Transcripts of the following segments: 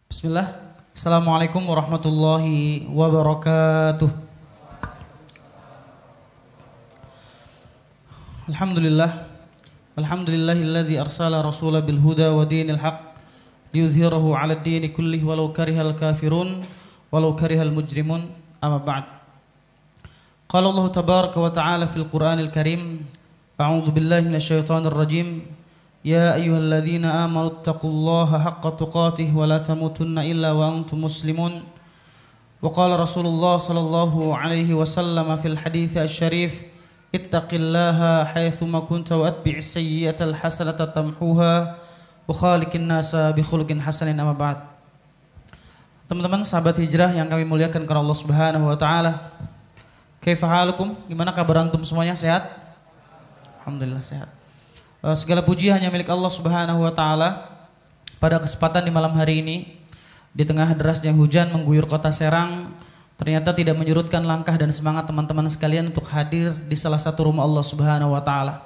Bismillah. Assalamualaikum warahmatullahi wabarakatuh. Alhamdulillah. Alhamdulillahilladzi arsala rasula bil huda wa dinil haq liyuzhirahu 'ala ad-dini kullih walau karihal kafirun walau karihal mujrimun. Amma ba'd. Qala Allah tabaraka wa ta'ala fil Qur'anil Karim, a'udzu billahi minasyaitonir rajim. Ya ayyuhalladzina amanu taqullaha haqqa tuqatih wa la tamutunna illa wa antum muslimun. Wa qala Rasulullah sallallahu alaihi wasallam fil hadits asy-syarif, ittaqillaha haitsu ma kunta wa atbi'is sayyi'atal hasanata tamhuha wa khaliqin nasa bi khuluqin hasanin. Amma ba'd. Teman-teman sahabat hijrah yang kami muliakan karena Allah Subhanahu wa taala. Kaifa halukum? Gimana kabar antum semuanya? Sehat? Alhamdulillah sehat. Segala puji hanya milik Allah Subhanahu wa taala. Pada kesempatan di malam hari ini, di tengah derasnya hujan mengguyur kota Serang, ternyata tidak menyurutkan langkah dan semangat teman-teman sekalian untuk hadir di salah satu rumah Allah Subhanahu wa taala.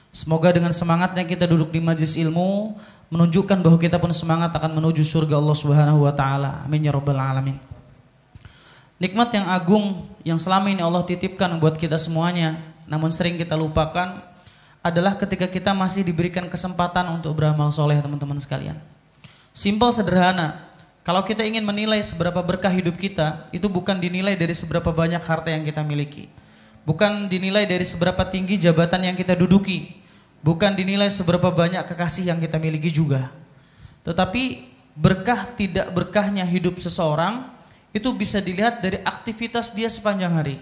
Semoga dengan semangatnya kita duduk di majlis ilmu menunjukkan bahwa kita pun semangat akan menuju surga Allah Subhanahu wa taala. Amin ya rabbal alamin. Nikmat yang agung yang selama ini Allah titipkan buat kita semuanya, namun sering kita lupakan, adalah ketika kita masih diberikan kesempatan untuk beramal soleh, teman-teman sekalian. Simpel, sederhana. Kalau kita ingin menilai seberapa berkah hidup kita, itu bukan dinilai dari seberapa banyak harta yang kita miliki, bukan dinilai dari seberapa tinggi jabatan yang kita duduki, bukan dinilai seberapa banyak kekasih yang kita miliki juga. Tetapi berkah tidak berkahnya hidup seseorang itu bisa dilihat dari aktivitas dia sepanjang hari.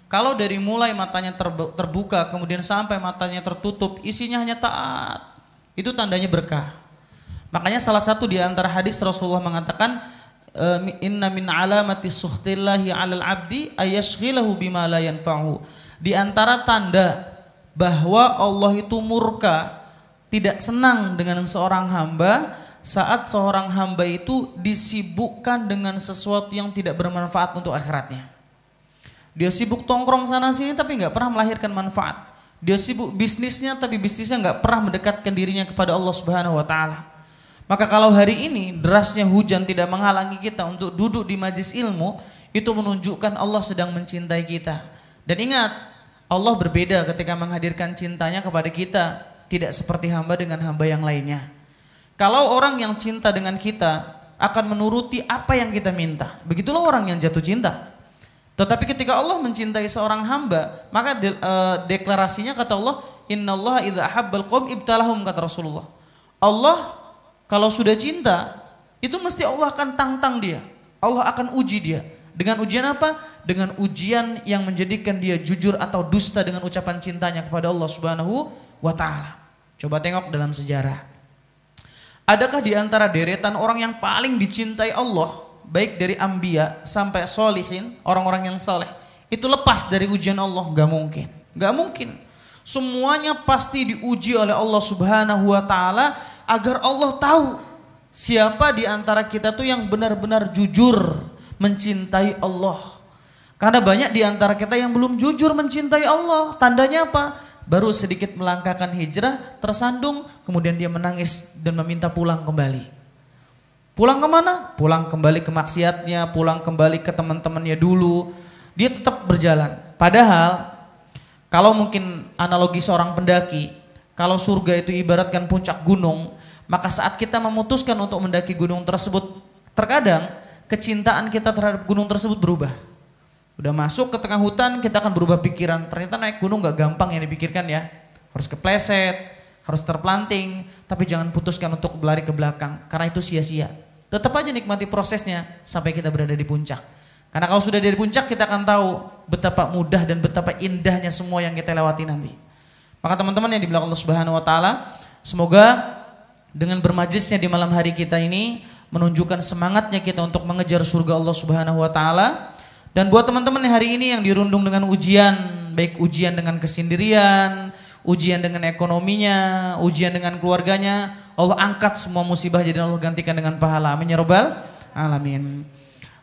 Kalau dari mulai matanya terbuka kemudian sampai matanya tertutup isinya hanya taat, itu tandanya berkah. Makanya salah satu di antara hadis Rasulullah mengatakan, inna min alamati sukhtillahi 'alal 'abdi ayashghilahu bima la yanfa'u. Di antara tanda bahwa Allah itu murka, tidak senang dengan seorang hamba saat seorang hamba itu disibukkan dengan sesuatu yang tidak bermanfaat untuk akhiratnya. Dia sibuk tongkrong sana sini tapi nggak pernah melahirkan manfaat. Dia sibuk bisnisnya tapi bisnisnya nggak pernah mendekatkan dirinya kepada Allah Subhanahu wa taala. Maka kalau hari ini derasnya hujan tidak menghalangi kita untuk duduk di majlis ilmu, itu menunjukkan Allah sedang mencintai kita. Dan ingat, Allah berbeda ketika menghadirkan cintanya kepada kita, tidak seperti hamba dengan hamba yang lainnya. Kalau orang yang cinta dengan kita akan menuruti apa yang kita minta, begitulah orang yang jatuh cinta. Tetapi ketika Allah mencintai seorang hamba, maka deklarasinya kata Allah, innallaha idza ahabbal qaum ibtalahum, kata Rasulullah. Allah kalau sudah cinta, itu mesti Allah akan tantang dia. Allah akan uji dia. Dengan ujian apa? Dengan ujian yang menjadikan dia jujur atau dusta dengan ucapan cintanya kepada Allah Subhanahu wa taala. Coba tengok dalam sejarah. Adakah di antara deretan orang yang paling dicintai Allah, baik dari anbiya sampai solihin, orang-orang yang saleh, itu lepas dari ujian Allah? Gak mungkin. Gak mungkin. Semuanya pasti diuji oleh Allah Subhanahu wa taala agar Allah tahu siapa di antara kita tuh yang benar-benar jujur mencintai Allah. Karena banyak di antara kita yang belum jujur mencintai Allah. Tandanya apa? Baru sedikit melangkahkan hijrah, tersandung, kemudian dia menangis dan meminta pulang kembali. Pulang kemana? Pulang kembali ke maksiatnya, pulang kembali ke teman-temannya dulu. Dia tetap berjalan. Padahal kalau mungkin analogi seorang pendaki, kalau surga itu ibaratkan puncak gunung, maka saat kita memutuskan untuk mendaki gunung tersebut, terkadang kecintaan kita terhadap gunung tersebut berubah. Udah masuk ke tengah hutan, kita akan berubah pikiran. Ternyata naik gunung gak gampang yang dipikirkan ya. Harus kepleset, harus terpelanting, tapi jangan putuskan untuk berlari ke belakang, karena itu sia-sia. Tetap aja nikmati prosesnya sampai kita berada di puncak. Karena kalau sudah di puncak, kita akan tahu betapa mudah dan betapa indahnya semua yang kita lewati nanti. Maka teman-teman yang di belakang Allah Subhanahu wa taala, semoga dengan bermajlisnya di malam hari kita ini menunjukkan semangatnya kita untuk mengejar surga Allah Subhanahu wa taala. Dan buat teman-teman hari ini yang dirundung dengan ujian, baik ujian dengan kesendirian, ujian dengan ekonominya, ujian dengan keluarganya, Allah angkat semua musibah jadi Allah gantikan dengan pahala. Amin ya rabbal alamin.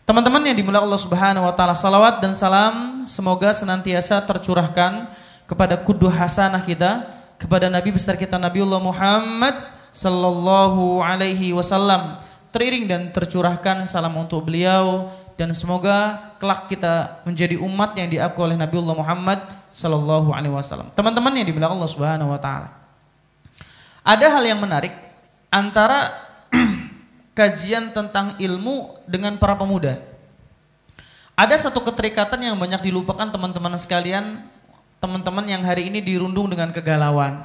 Teman-teman yang dimuliakan Allah Subhanahu wa taala, salawat dan salam semoga senantiasa tercurahkan kepada qudwah hasanah kita, kepada nabi besar kita Nabiullah Muhammad sallallahu alaihi wasallam, teriring dan tercurahkan salam untuk beliau, dan semoga kelak kita menjadi umat yang diakui oleh Nabiullah Muhammad sallallahu alaihi wasallam. Teman-teman yang dimuliakan Allah Subhanahu wa taala. Ada hal yang menarik antara kajian tentang ilmu dengan para pemuda. Ada satu keterikatan yang banyak dilupakan teman-teman sekalian, teman-teman yang hari ini dirundung dengan kegalauan.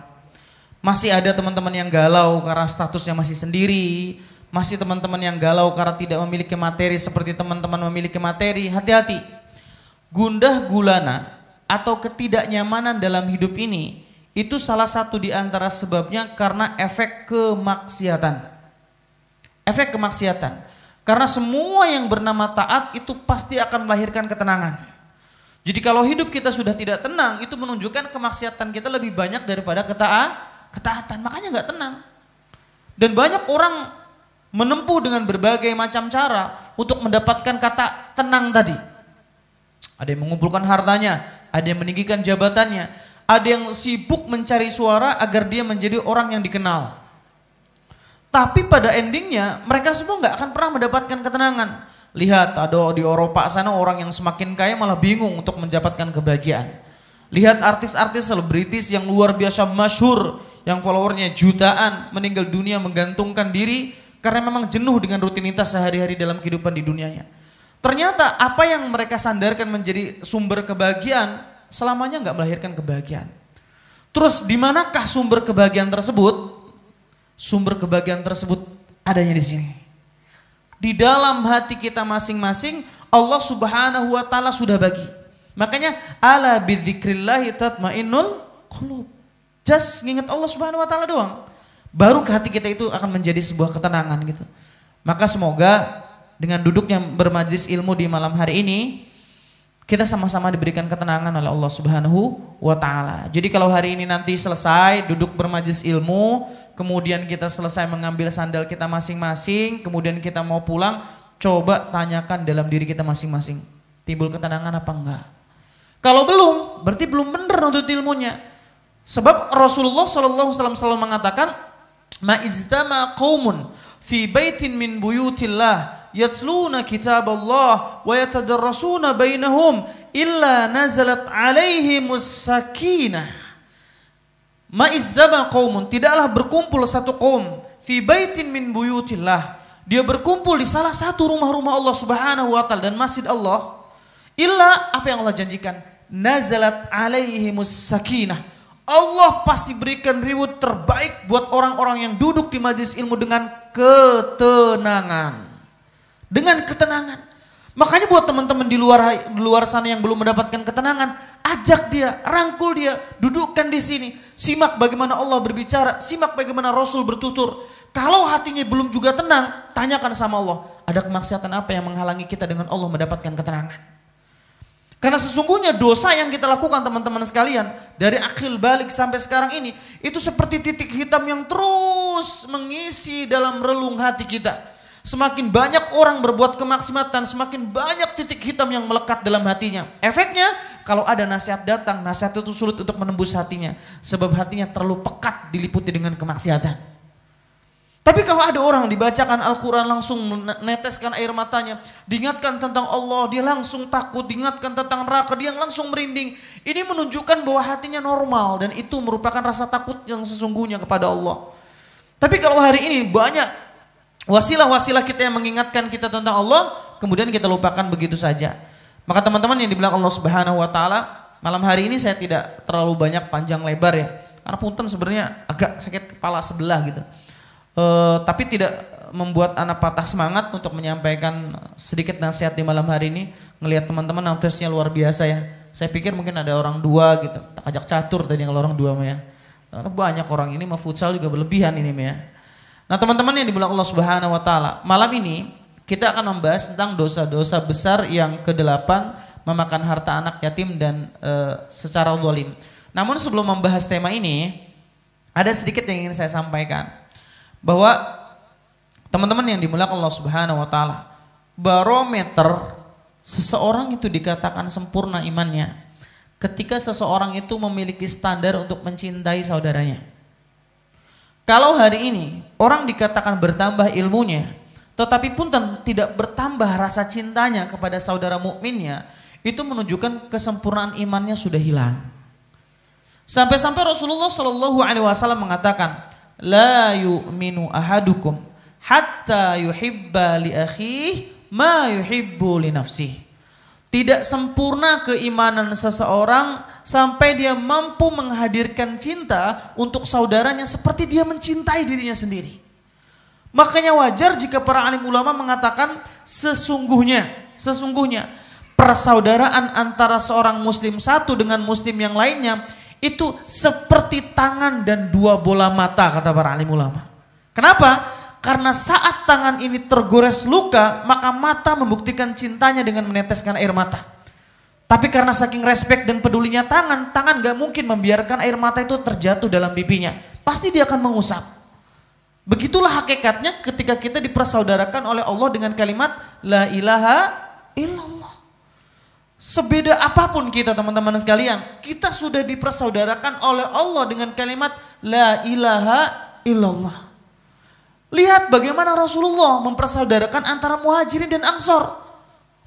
Masih ada teman-teman yang galau karena statusnya masih sendiri, masih teman-teman yang galau karena tidak memiliki materi seperti teman-teman memiliki materi. Hati-hati. Gundah gulana atau ketidaknyamanan dalam hidup ini itu salah satu di antara sebabnya karena efek kemaksiatan. Efek kemaksiatan. Karena semua yang bernama taat itu pasti akan melahirkan ketenangan. Jadi kalau hidup kita sudah tidak tenang, itu menunjukkan kemaksiatan kita lebih banyak daripada ketaatan. Makanya nggak tenang. Dan banyak orang menempuh dengan berbagai macam cara untuk mendapatkan kata tenang tadi. Ada yang mengumpulkan hartanya, ada yang meninggikan jabatannya, ada yang sibuk mencari suara agar dia menjadi orang yang dikenal. Tapi pada endingnya mereka semua nggak akan pernah mendapatkan ketenangan. Lihat, ada di Eropa sana orang yang semakin kaya malah bingung untuk mendapatkan kebahagiaan. Lihat artis-artis selebritis yang luar biasa masyhur, yang followernya jutaan, meninggal dunia menggantungkan diri karena memang jenuh dengan rutinitas sehari-hari dalam kehidupan di dunianya. Ternyata apa yang mereka sandarkan menjadi sumber kebahagiaan selamanya nggak melahirkan kebahagiaan. Terus di manakah sumber kebahagiaan tersebut? Sumber kebahagiaan tersebut adanya di sini. Di dalam hati kita masing-masing Allah Subhanahu wa taala sudah bagi. Makanya ala bidzikrillah tatmainnul qulub. Just nginget Allah Subhanahu wa taala doang. Baru ke hati kita itu akan menjadi sebuah ketenangan gitu. Maka semoga dengan duduknya bermajlis ilmu di malam hari ini kita sama-sama diberikan ketenangan oleh Allah Subhanahu wa taala. Jadi kalau hari ini nanti selesai duduk bermajlis ilmu, kemudian kita selesai mengambil sandal kita masing-masing, kemudian kita mau pulang, coba tanyakan dalam diri kita masing-masing, timbul ketenangan apa enggak? Kalau belum, berarti belum benar untuk ilmunya. Sebab Rasulullah sallallahu alaihi wasallam selalu mengatakan, "Ma ijtama qaumun fi baitin min buyutillah yatluna kitaballah wa yatadarrasuna bainahum illa nazalat alaihimus sakinah." Ma izdama qaumun, tidaklah berkumpul satu kaum fi baitin min buyutillah, dia berkumpul di salah satu rumah-rumah Allah Subhanahu wa taala dan masjid Allah, illa apa yang Allah janjikan, nazalat alaihimus sakinah. Allah pasti berikan reward terbaik buat orang-orang yang duduk di majelis ilmu dengan ketenangan. Dengan ketenangan. Makanya buat teman-teman di luar sana yang belum mendapatkan ketenangan, ajak dia, rangkul dia, dudukkan di sini. Simak bagaimana Allah berbicara, simak bagaimana Rasul bertutur. Kalau hatinya belum juga tenang, tanyakan sama Allah, ada kemaksiatan apa yang menghalangi kita dengan Allah mendapatkan ketenangan? Karena sesungguhnya dosa yang kita lakukan teman-teman sekalian, dari akhil balik sampai sekarang ini, itu seperti titik hitam yang terus mengisi dalam relung hati kita. Semakin banyak orang berbuat kemaksiatan, semakin banyak titik hitam yang melekat dalam hatinya. Efeknya, kalau ada nasihat datang, nasihat itu sulit untuk menembus hatinya. Sebab hatinya terlalu pekat diliputi dengan kemaksiatan. Tapi kalau ada orang dibacakan Al-Quran langsung meneteskan air matanya, diingatkan tentang Allah, dia langsung takut, diingatkan tentang neraka, dia langsung merinding. Ini menunjukkan bahwa hatinya normal dan itu merupakan rasa takut yang sesungguhnya kepada Allah. Tapi kalau hari ini banyak wasilah-wasilah kita yang mengingatkan kita tentang Allah, kemudian kita lupakan begitu saja. Maka teman-teman yang dibilang Allah Subhanahu wa taala, malam hari ini saya tidak terlalu banyak panjang lebar ya. Karena punten sebenarnya agak sakit kepala sebelah gitu. Tapi tidak membuat anak patah semangat untuk menyampaikan sedikit nasihat di malam hari ini. Ngelihat teman-teman antusiasnya luar biasa ya. Saya pikir mungkin ada orang dua gitu, tak ajak catur tadi kalau orang dua mah ya. Karena banyak orang ini mah futsal juga berlebihan ini mah ya. Nah teman-teman yang dimuliakan Allah Subhanahu wa taala, malam ini kita akan membahas tentang dosa-dosa besar yang ke-8, memakan harta anak yatim dan secara zalim. Namun sebelum membahas tema ini, ada sedikit yang ingin saya sampaikan. Bahwa teman-teman yang dimuliakan Allah Subhanahu wa taala, barometer seseorang itu dikatakan sempurna imannya ketika seseorang itu memiliki standar untuk mencintai saudaranya. Kalau hari ini orang dikatakan bertambah ilmunya, tetapi pun tidak bertambah rasa cintanya kepada saudara mukminnya, itu menunjukkan kesempurnaan imannya sudah hilang. Sampai-sampai Rasulullah Shallallahu Alaihi Wasallam mengatakan, la yu'minu ahadukum hatta yuhibba li akhihi ma yuhibbu li nafsihi. Tidak sempurna keimanan seseorang sampai dia mampu menghadirkan cinta untuk saudaranya seperti dia mencintai dirinya sendiri. Makanya wajar jika para alim ulama mengatakan sesungguhnya persaudaraan antara seorang muslim satu dengan muslim yang lainnya itu seperti tangan dan dua bola mata, kata para alim ulama. Kenapa? Karena saat tangan ini tergores luka, maka mata membuktikan cintanya dengan meneteskan air mata. Tapi karena saking respek dan pedulinya tangan gak mungkin membiarkan air mata itu terjatuh dalam pipinya. Pasti dia akan mengusap. Begitulah hakikatnya ketika kita dipersaudarakan oleh Allah dengan kalimat La ilaha illallah. Sebeda apapun kita teman-teman sekalian, kita sudah dipersaudarakan oleh Allah dengan kalimat La ilaha illallah. Lihat bagaimana Rasulullah mempersaudarakan antara muhajirin dan ansor.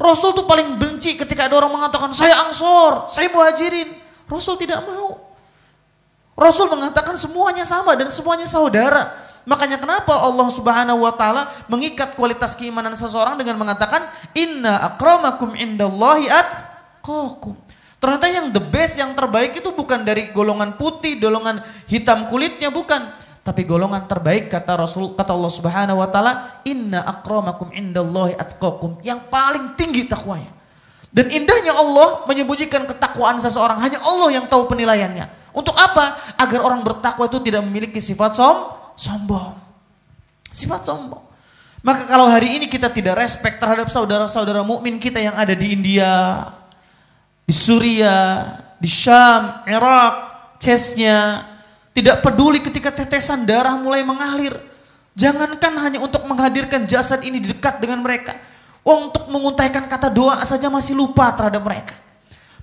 Rasul tuh paling benci ketika ada orang mengatakan saya ansor, saya muhajirin. Rasul tidak mau. Rasul mengatakan semuanya sama dan semuanya saudara. Makanya kenapa Allah Subhanahu wa taala mengikat kualitas keimanan seseorang dengan mengatakan inna akramakum indallahi atqakum. Ternyata yang the best, yang terbaik itu bukan dari golongan putih, golongan hitam kulitnya, bukan. Tapi golongan terbaik kata Allah Subhanahu wa taala inna akramakum indallahi atqakum, yang paling tinggi takwanya. Dan indahnya Allah menyembunyikan ketakwaan seseorang, hanya Allah yang tahu penilaiannya. Untuk apa? Agar orang bertakwa itu tidak memiliki sifat sombong. Sifat sombong. Maka kalau hari ini kita tidak respect terhadap saudara-saudara mukmin kita yang ada di India, di Suriah, di Syam, Irak, Chechnya, tidak peduli ketika tetesan darah mulai mengalir. Jangankan hanya untuk menghadirkan jasad ini di dekat dengan mereka, untuk menguntaikan kata doa saja masih lupa terhadap mereka.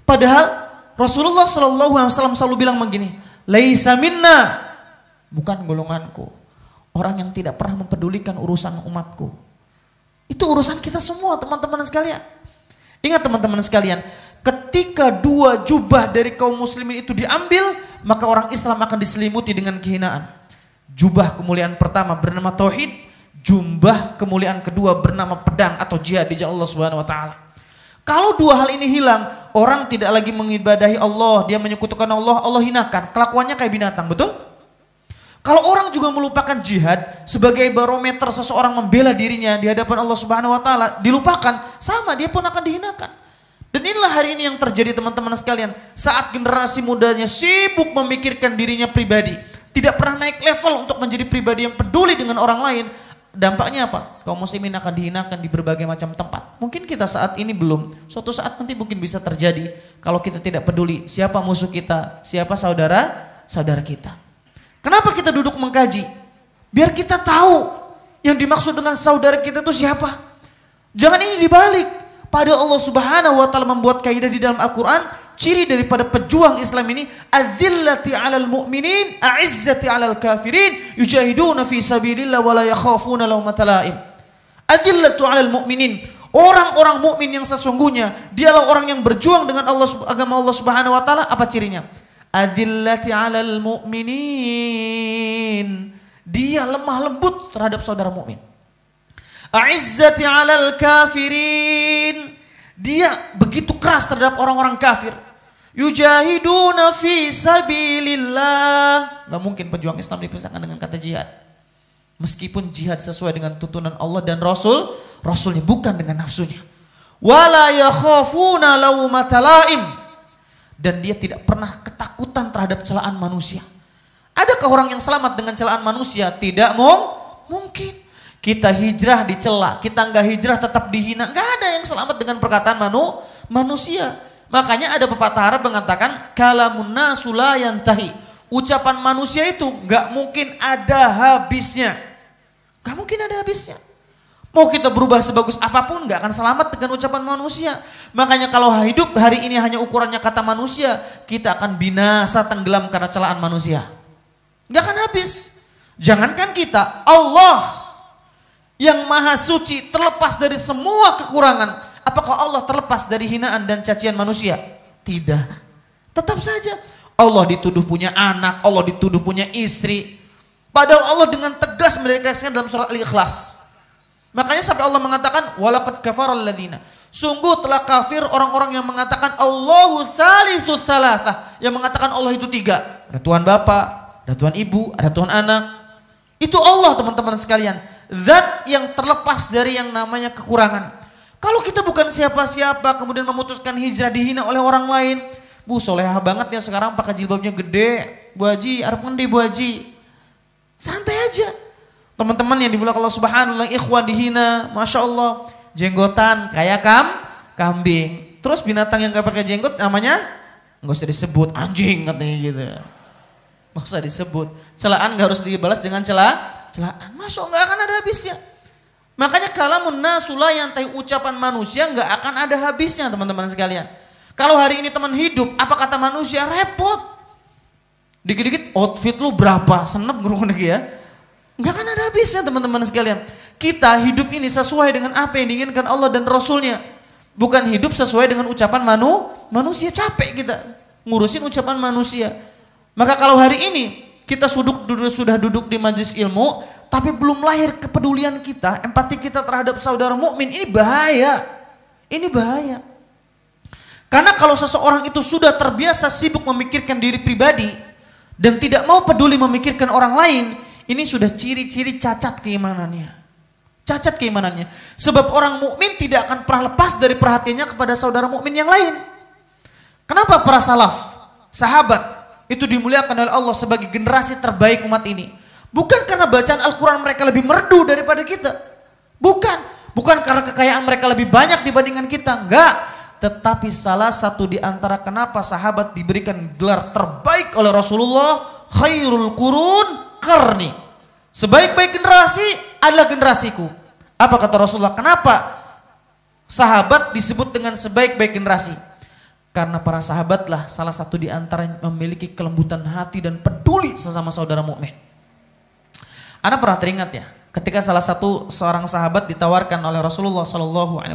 Padahal Rasulullah SAW selalu bilang begini, laisa minna, bukan golonganku, orang yang tidak pernah mempedulikan urusan umatku. Itu urusan kita semua teman-teman sekalian. Ingat teman-teman sekalian, ketika dua jubah dari kaum muslimin itu diambil, maka orang Islam akan diselimuti dengan kehinaan. Jubah kemuliaan pertama bernama tauhid, jubah kemuliaan kedua bernama pedang atau jihad di jalan Allah Subhanahu wa taala. Kalau dua hal ini hilang, orang tidak lagi mengibadahi Allah, dia menyekutukan Allah, Allah hinakan. Kelakuannya kayak binatang, betul? Kalau orang juga melupakan jihad sebagai barometer seseorang membela dirinya di hadapan Allah Subhanahu wa taala, dilupakan, sama dia pun akan dihinakan. Dan inilah hari ini yang terjadi teman-teman sekalian. Saat generasi mudanya sibuk memikirkan dirinya pribadi, tidak pernah naik level untuk menjadi pribadi yang peduli dengan orang lain, dampaknya apa? Kaum muslimin akan dihinakan di berbagai macam tempat. Mungkin kita saat ini belum, suatu saat nanti mungkin bisa terjadi kalau kita tidak peduli siapa musuh kita, siapa saudara kita. Kenapa kita duduk mengkaji? Biar kita tahu yang dimaksud dengan saudara kita itu siapa. Jangan ini dibalik. Pada Allah Subhanahu wa taala membuat kaidah di dalam Al-Qur'an, ciri daripada pejuang Islam ini, adzillati 'alal mu'minin, a'izzati 'alal kafirin, yujahiduna fi sabilillah wa la yakhafuna lawmata la'im. Adzillatu 'alal mu'minin, orang-orang mukmin yang sesungguhnya, dialah orang yang berjuang dengan agama Allah Subhanahu wa taala. Apa cirinya? Adzillati 'alal mu'minin, dia lemah lembut terhadap saudara mukmin. A'izzati 'alal kafirin, dia begitu keras terhadap orang-orang kafir. Yujahiduna fi sabilillah, enggak mungkin pejuang Islam dipisahkan dengan kata jihad. Meskipun jihad sesuai dengan tuntunan Allah dan Rasulnya, bukan dengan nafsunya. Wala yakhafuna laumata laim, dan dia tidak pernah ketakutan terhadap celaan manusia. Adakah orang yang selamat dengan celaan manusia? Tidak mungkin. Kita hijrah dicela, kita enggak hijrah tetap dihina. Enggak ada yang selamat dengan perkataan manusia. Makanya ada pepatah Arab mengatakan kalamun nasu la yantahi. Ucapan manusia itu enggak mungkin ada habisnya. Enggak mungkin ada habisnya. Mau kita berubah sebagus apapun enggak akan selamat dengan ucapan manusia. Makanya kalau hidup hari ini hanya ukurannya kata manusia, kita akan binasa tenggelam karena celaan manusia. Enggak akan habis. Jangankan kita, Allah yang maha suci, terlepas dari semua kekurangan. Apakah Allah terlepas dari hinaan dan cacian manusia? Tidak. Tetap saja Allah dituduh punya anak, Allah dituduh punya istri. Padahal Allah dengan tegas menegaskan dalam surat Al-Ikhlas. Makanya sampai Allah mengatakan walaqad kafaral ladzina. Sungguh telah kafir orang-orang yang mengatakan Allahu tsalitsu tsalatsah, yang mengatakan Allah itu tiga. Ada Tuhan Bapa, ada Tuhan Ibu, ada Tuhan Anak. Itu Allah, teman-teman sekalian. Zat yang terlepas dari yang namanya kekurangan. Kalau kita bukan siapa-siapa kemudian memutuskan hijrah dihina oleh orang lain. Bu, solehah banget ya sekarang pakai jilbabnya gede. Bu Haji, arep ngendi Bu Haji? Santai aja. Teman-teman yang dimuliakan Allah Subhanahu wa taala, ikhwan dihina, Masya Allah, jenggotan kayak kambing. Terus binatang yang gak pakai jenggot namanya nggak usah disebut, anjing katanya gitu. Nggak usah disebut. Celaan gak harus dibalas dengan celaan. Masya Allah, gak akan ada habisnya. Makanya kalamun nasula yang tahu ucapan manusia gak akan ada habisnya, teman-teman sekalian. Kalau hari ini teman hidup, apa kata manusia? Repot. Dikit-dikit outfit lu berapa? Senep ngurung lagi ya. Nggak akan ada habisnya, teman-teman sekalian. Kita hidup ini sesuai dengan apa yang diinginkan Allah dan Rasulnya. Bukan hidup sesuai dengan ucapan manusia. Capek kita ngurusin ucapan manusia. Maka kalau hari ini kita sudah duduk di majelis ilmu, tapi belum lahir kepedulian kita, empati kita terhadap saudara mukmin, ini bahaya. Ini bahaya. Karena kalau seseorang itu sudah terbiasa sibuk memikirkan diri pribadi dan tidak mau peduli memikirkan orang lain, ini sudah ciri-ciri cacat keimanannya. Cacat keimanannya. Sebab orang mukmin tidak akan pernah lepas dari perhatiannya kepada saudara mukmin yang lain. Kenapa para salaf, sahabat itu dimuliakan oleh Allah sebagai generasi terbaik umat ini? Bukan karena bacaan Al-Quran mereka lebih merdu daripada kita. Bukan karena kekayaan mereka lebih banyak dibandingkan kita. Enggak. Tetapi salah satu di antara kenapa sahabat diberikan gelar terbaik oleh Rasulullah, khairul qurun qarni. Sebaik-baik generasi adalah generasiku. Apa kata Rasulullah? Kenapa sahabat disebut dengan sebaik-baik generasi? Karena para sahabatlah salah satu di antara yang memiliki kelembutan hati dan peduli sesama saudara mukmin. Anda pernah teringat ya, ketika seorang sahabat ditawarkan oleh Rasulullah SAW,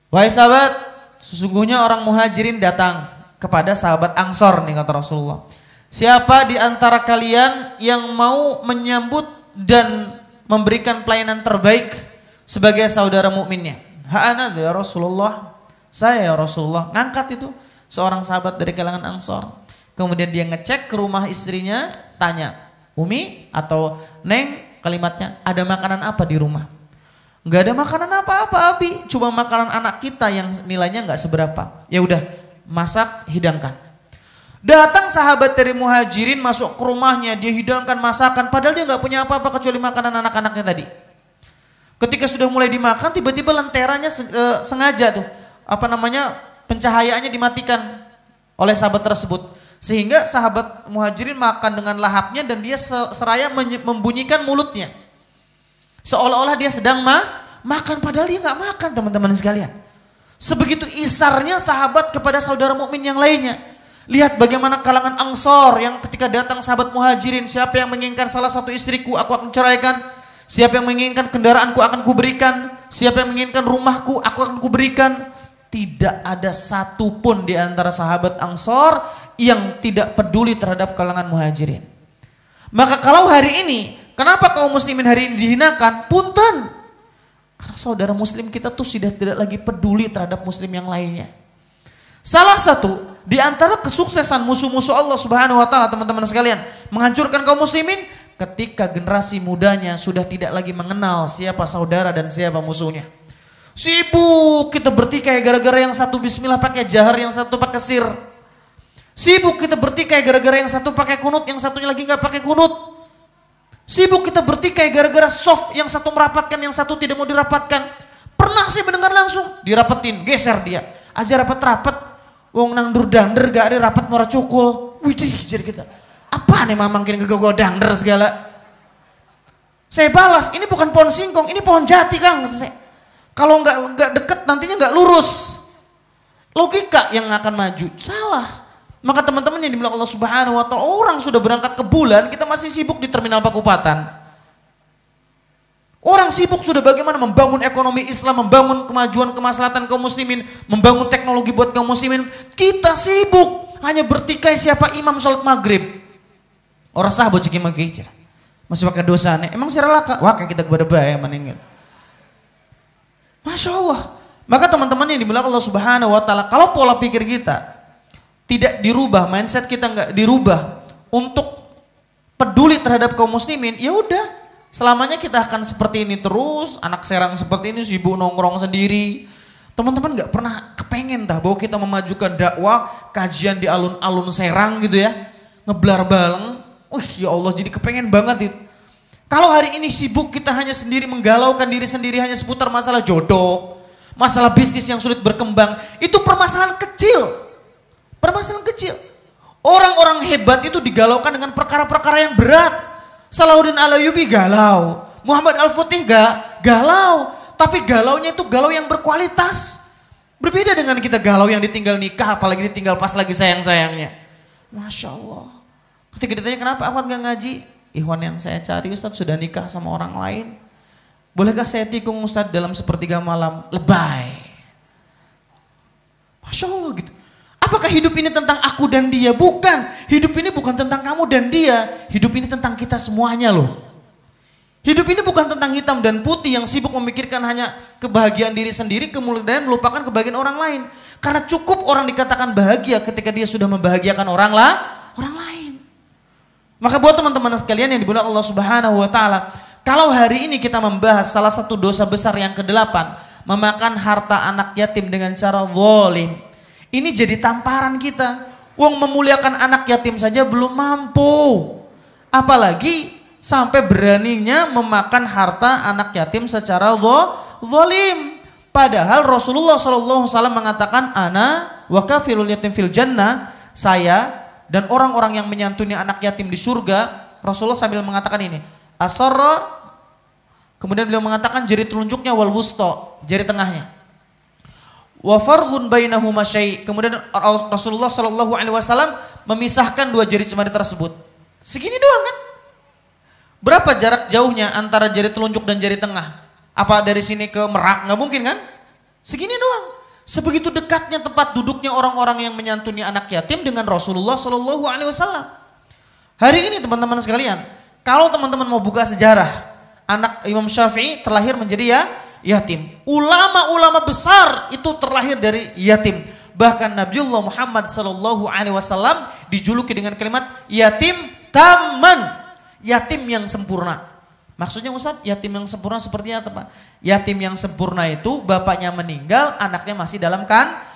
wahai sahabat, sesungguhnya orang muhajirin datang kepada sahabat Ansor nih kata Rasulullah. Siapa di antara kalian yang mau menyambut dan memberikan pelayanan terbaik sebagai saudara mukminnya? Ha'ana ya Rasulullah. Saya ya Rasulullah. Ngangkat itu seorang sahabat dari kalangan Ansor. Kemudian dia ngecek ke rumah istrinya, tanya, Umi atau Neng, kalimatnya, ada makanan apa di rumah? Nggak ada makanan apa-apa Abi, cuma makanan anak kita yang nilainya nggak seberapa. Ya udah, masak, hidangkan. Datang sahabat dari muhajirin masuk ke rumahnya, dia hidangkan masakan, padahal dia nggak punya apa-apa kecuali makanan anak-anaknya tadi. Ketika sudah mulai dimakan, tiba-tiba lenteranya sengaja tuh, pencahayaannya dimatikan oleh sahabat tersebut, sehingga sahabat muhajirin makan dengan lahapnya dan dia seraya membunyikan mulutnya, seolah-olah dia sedang makan, padahal dia nggak makan, teman-teman sekalian. Sebegitu isarnya sahabat kepada saudara mukmin yang lainnya. Lihat bagaimana kalangan Ansor yang ketika datang sahabat muhajirin, siapa yang menginginkan salah satu istriku, aku akan ceraikan. Siapa yang menginginkan kendaraanku akan kuberikan. Siapa yang menginginkan rumahku, aku akan kuberikan. Tidak ada satupun di antara sahabat Ansor yang tidak peduli terhadap kalangan muhajirin. Maka kalau hari ini, kenapa kaum muslimin hari ini dihinakan? Punten. Karena saudara muslim kita tuh sudah tidak lagi peduli terhadap muslim yang lainnya. Salah satu di antara kesuksesan musuh-musuh Allah Subhanahu wa taala, teman-teman sekalian, menghancurkan kaum muslimin ketika generasi mudanya sudah tidak lagi mengenal siapa saudara dan siapa musuhnya. Sibuk kita bertikai gara-gara yang satu bismillah pakai jahar, yang satu pakai sir. Sibuk kita bertikai gara-gara yang satu pakai kunut, yang satunya lagi nggak pakai kunut. Sibuk kita bertikai gara-gara soft, yang satu merapatkan, yang satu tidak mau dirapatkan. Pernah sih mendengar langsung, dirapetin, geser dia. Aja rapat-rapat, wong nang dur dander gak ada rapat mora cukul. Widih jadi kita. Apa nih mamang kini gegogol dander segala. Saya balas, ini bukan pohon singkong, ini pohon jati Kang, kata saya. Kalau nggak deket nantinya nggak lurus. Logika yang akan maju, salah. Maka teman-teman yang dibilang Allah Subhanahu wa taala, orang sudah berangkat ke bulan, kita masih sibuk di terminal Pakupatan. Orang sibuk sudah bagaimana membangun ekonomi Islam, membangun kemajuan kemaslahatan kaum muslimin, membangun teknologi buat kaum muslimin. Kita sibuk hanya bertikai siapa imam salat maghrib. Orang sahabat cek imam gejar. Masih pakai dosa nih. Emang siralaka? Wah kayak kita kepada bahaya meninggal. Masya Allah. Maka teman-teman yang dimuliakan Allah Subhanahu Wa Taala, kalau pola pikir kita tidak dirubah, mindset kita nggak dirubah untuk peduli terhadap kaum muslimin, ya udah. Selamanya kita akan seperti ini terus, anak serang seperti ini, sibuk nongkrong sendiri. Teman-teman gak pernah kepengen dah bahwa kita memajukan dakwah, kajian di alun-alun Serang gitu ya. Ngeblar baleng, ya Allah jadi kepengen banget itu. Kalau hari ini sibuk kita hanya sendiri menggalaukan diri sendiri hanya seputar masalah jodoh, masalah bisnis yang sulit berkembang, itu permasalahan kecil. Permasalahan kecil. Orang-orang hebat itu digalaukan dengan perkara-perkara yang berat. Salahuddin Al-Ayyubi galau, Muhammad Al-Fatih galau, tapi galaunya itu galau yang berkualitas. Berbeda dengan kita galau yang ditinggal nikah, apalagi ditinggal pas lagi sayang-sayangnya. Masya Allah. Ketika ditanya kenapa Ahmad gak ngaji, ikhwan yang saya cari Ustadz sudah nikah sama orang lain. Bolehkah saya tikung Ustadz dalam sepertiga malam? Lebay. Masya Allah gitu. Apakah hidup ini tentang aku dan dia? Bukan. Hidup ini bukan tentang kamu dan dia. Hidup ini tentang kita semuanya loh. Hidup ini bukan tentang hitam dan putih yang sibuk memikirkan hanya kebahagiaan diri sendiri, kemudian melupakan kebahagiaan orang lain. Karena cukup orang dikatakan bahagia ketika dia sudah membahagiakan orang lain. Maka buat teman-teman sekalian yang dimuliakan Allah Subhanahu Wa Taala, kalau hari ini kita membahas salah satu dosa besar yang ke-8, memakan harta anak yatim dengan cara zalim. Ini jadi tamparan kita. Wong memuliakan anak yatim saja belum mampu. Apalagi sampai beraninya memakan harta anak yatim secara zalim. Padahal Rasulullah SAW mengatakan ana wa kafilul yatim fil jannah. Saya dan orang-orang yang menyantuni anak yatim di surga. Rasulullah sambil mengatakan ini. Asarra. Kemudian beliau mengatakan jari telunjuknya wal wusta, jari tengahnya. Wa farghun bainahuma syai'. Kemudian Rasulullah sallallahu alaihi wasallam memisahkan dua jari jemari tersebut. Segini doang kan? Berapa jarak jauhnya antara jari telunjuk dan jari tengah? Apa dari sini ke Merak? Nggak mungkin kan? Segini doang. Sebegitu dekatnya tempat duduknya orang-orang yang menyantuni anak yatim dengan Rasulullah sallallahu alaihi wasallam. Hari ini teman-teman sekalian, kalau teman-teman mau buka sejarah, anak Imam Syafi'i terlahir menjadi yatim. Ulama-ulama besar itu terlahir dari yatim. Bahkan Nabiullah Muhammad sallallahu alaihi wasallam dijuluki dengan kalimat yatim taman, yatim yang sempurna. Maksudnya Ustaz, yatim yang sempurna seperti apa, Pak? Yatim yang sempurna itu bapaknya meninggal, anaknya masih dalam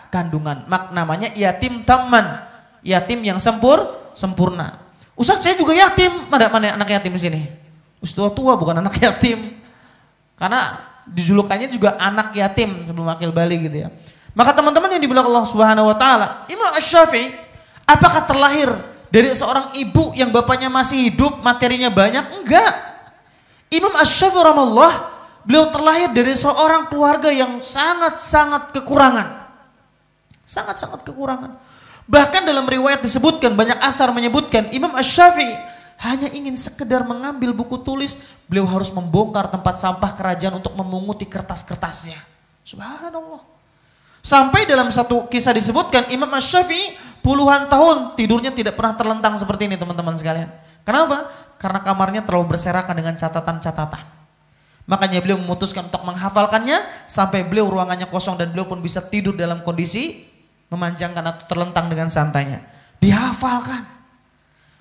kandungan. Namanya yatim taman, yatim yang sempurna. Ustaz, saya juga yatim. Mana anak yatim di sini? Ustaz tua bukan anak yatim. Karena dijulukannya juga anak yatim sebelum akil balik gitu ya. Maka teman-teman yang dibilang Allah Subhanahu Wa Taala, Imam Asy-Syafi'i apakah terlahir dari seorang ibu yang bapaknya masih hidup, materinya banyak? Enggak. Imam Asy-Syafi'i rahimahullah, beliau terlahir dari seorang keluarga yang sangat-sangat kekurangan. Sangat-sangat kekurangan. Bahkan dalam riwayat disebutkan, banyak athar menyebutkan Imam Asy-Syafi'i hanya ingin sekedar mengambil buku tulis, beliau harus membongkar tempat sampah kerajaan untuk memunguti kertas-kertasnya. Subhanallah. Sampai dalam satu kisah disebutkan Imam Asy-Syafi'i puluhan tahun tidurnya tidak pernah terlentang seperti ini teman-teman sekalian. Kenapa? Karena kamarnya terlalu berserakan dengan catatan-catatan. Makanya beliau memutuskan untuk menghafalkannya sampai beliau ruangannya kosong dan beliau pun bisa tidur dalam kondisi memanjangkan atau terlentang dengan santainya. Dihafalkan.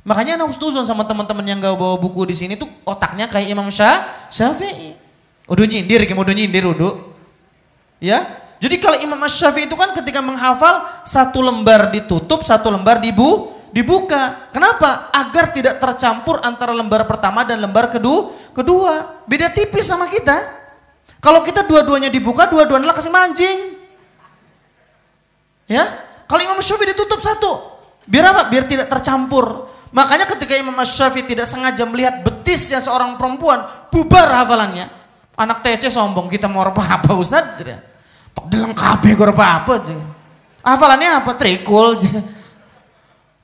Makanya anak husnuzon sama teman-teman yang gak bawa buku di sini tuh otaknya kayak Imam Syafi'i. Udah nyindir, ya. Jadi kalau Imam Syafi'i itu kan ketika menghafal satu lembar ditutup, satu lembar dibuka. Kenapa? Agar tidak tercampur antara lembar pertama dan lembar kedua. Beda tipis sama kita. Kalau kita dua-duanya dibuka, dua-duanya kasih mancing. Ya. Kalau Imam Syafi'i ditutup satu. Biar apa? Biar tidak tercampur. Makanya ketika Imam Syafi'i tidak sengaja melihat betisnya seorang perempuan, bubar hafalannya. Anak TC sombong, kita mau apa Ustaz? Tok dalam kabeh gue apa? Hafalannya apa? Trikul.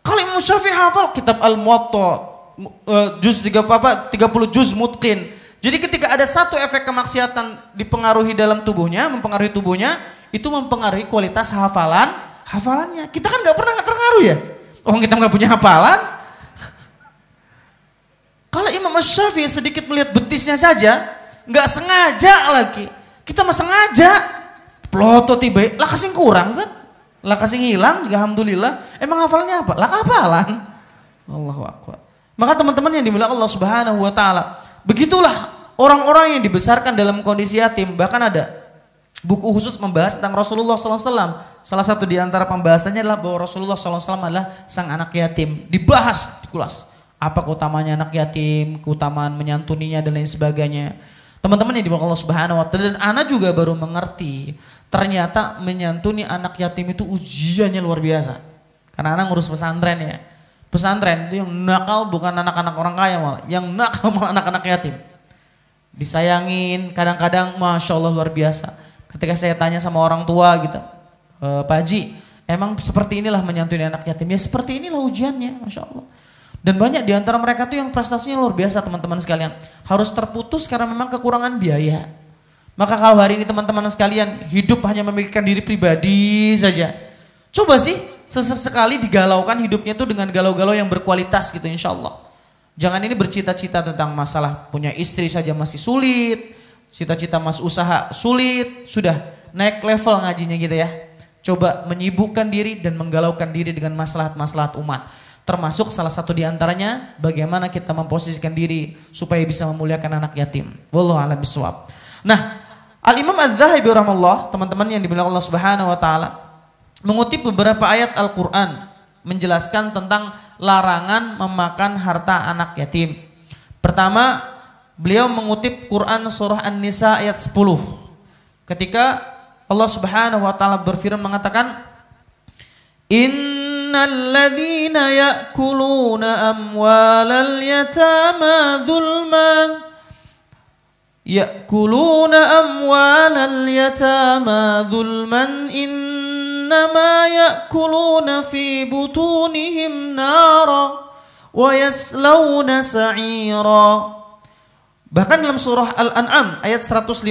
Kalau Imam Syafi'i hafal kitab Al-Muwatta, juz 30 juz mutqin. Jadi ketika ada satu efek kemaksiatan dipengaruhi dalam tubuhnya, mempengaruhi tubuhnya, itu mempengaruhi kualitas hafalannya. Kita kan nggak pernah terpengaruh ya. Oh, kita nggak punya hafalan. Kalau Imam Syafi'i sedikit melihat betisnya saja, nggak sengaja lagi. Kita mah sengaja. Ploto tiba, lah kasih kurang, Zat. Lah kasih hilang juga alhamdulillah. Emang hafalannya apa? Lah hafalan. Allahu akbar. Maka teman-teman yang dimuliakan Allah Subhanahu wa taala, begitulah orang-orang yang dibesarkan dalam kondisi yatim. Bahkan ada buku khusus membahas tentang Rasulullah SAW. Salah satu di antara pembahasannya adalah bahwa Rasulullah SAW adalah sang anak yatim. Dibahas, dikulas. Apa keutamanya anak yatim, keutamaan menyantuninya dan lain sebagainya. Teman-teman yang dimuliakan Allah Subhanahu wa taala, dan ana juga baru mengerti ternyata menyantuni anak yatim itu ujiannya luar biasa. Karena ana ngurus pesantren ya. Pesantren itu yang nakal bukan anak-anak orang kaya malah, yang nakal malah anak-anak yatim. Disayangin, kadang-kadang Masya Allah luar biasa. Ketika saya tanya sama orang tua gitu, Pak Haji, emang seperti inilah menyantuni anak yatim? Ya seperti inilah ujiannya, Masya Allah. Dan banyak di antara mereka tuh yang prestasinya luar biasa teman-teman sekalian. Harus terputus karena memang kekurangan biaya. Maka kalau hari ini teman-teman sekalian hidup hanya memikirkan diri pribadi saja. Coba sih sesekali digalaukan hidupnya tuh dengan galau-galau yang berkualitas gitu insya Allah. Jangan ini bercita-cita tentang masalah punya istri saja masih sulit. Cita-cita mas usaha sulit. Sudah naik level ngajinya gitu ya. Coba menyibukkan diri dan menggalaukan diri dengan maslahat-maslahat umat. Termasuk salah satu diantaranya bagaimana kita memposisikan diri supaya bisa memuliakan anak yatim. Wallahu a'lam bishawab. Nah, Al-Imam Az-Zahabi rahimahullah, teman-teman yang dimuliakan Allah Subhanahu wa taala, mengutip beberapa ayat Al-Qur'an menjelaskan tentang larangan memakan harta anak yatim. Pertama, beliau mengutip Quran surah An-Nisa ayat 10. Ketika Allah Subhanahu wa taala berfirman mengatakan, Innal ladzina ya'kuluna amwalal yatama dzulman innama ya'kuluna fi butunihim nara wa yaslawna sa'ira. Bahkan dalam surah Al-An'am ayat 152,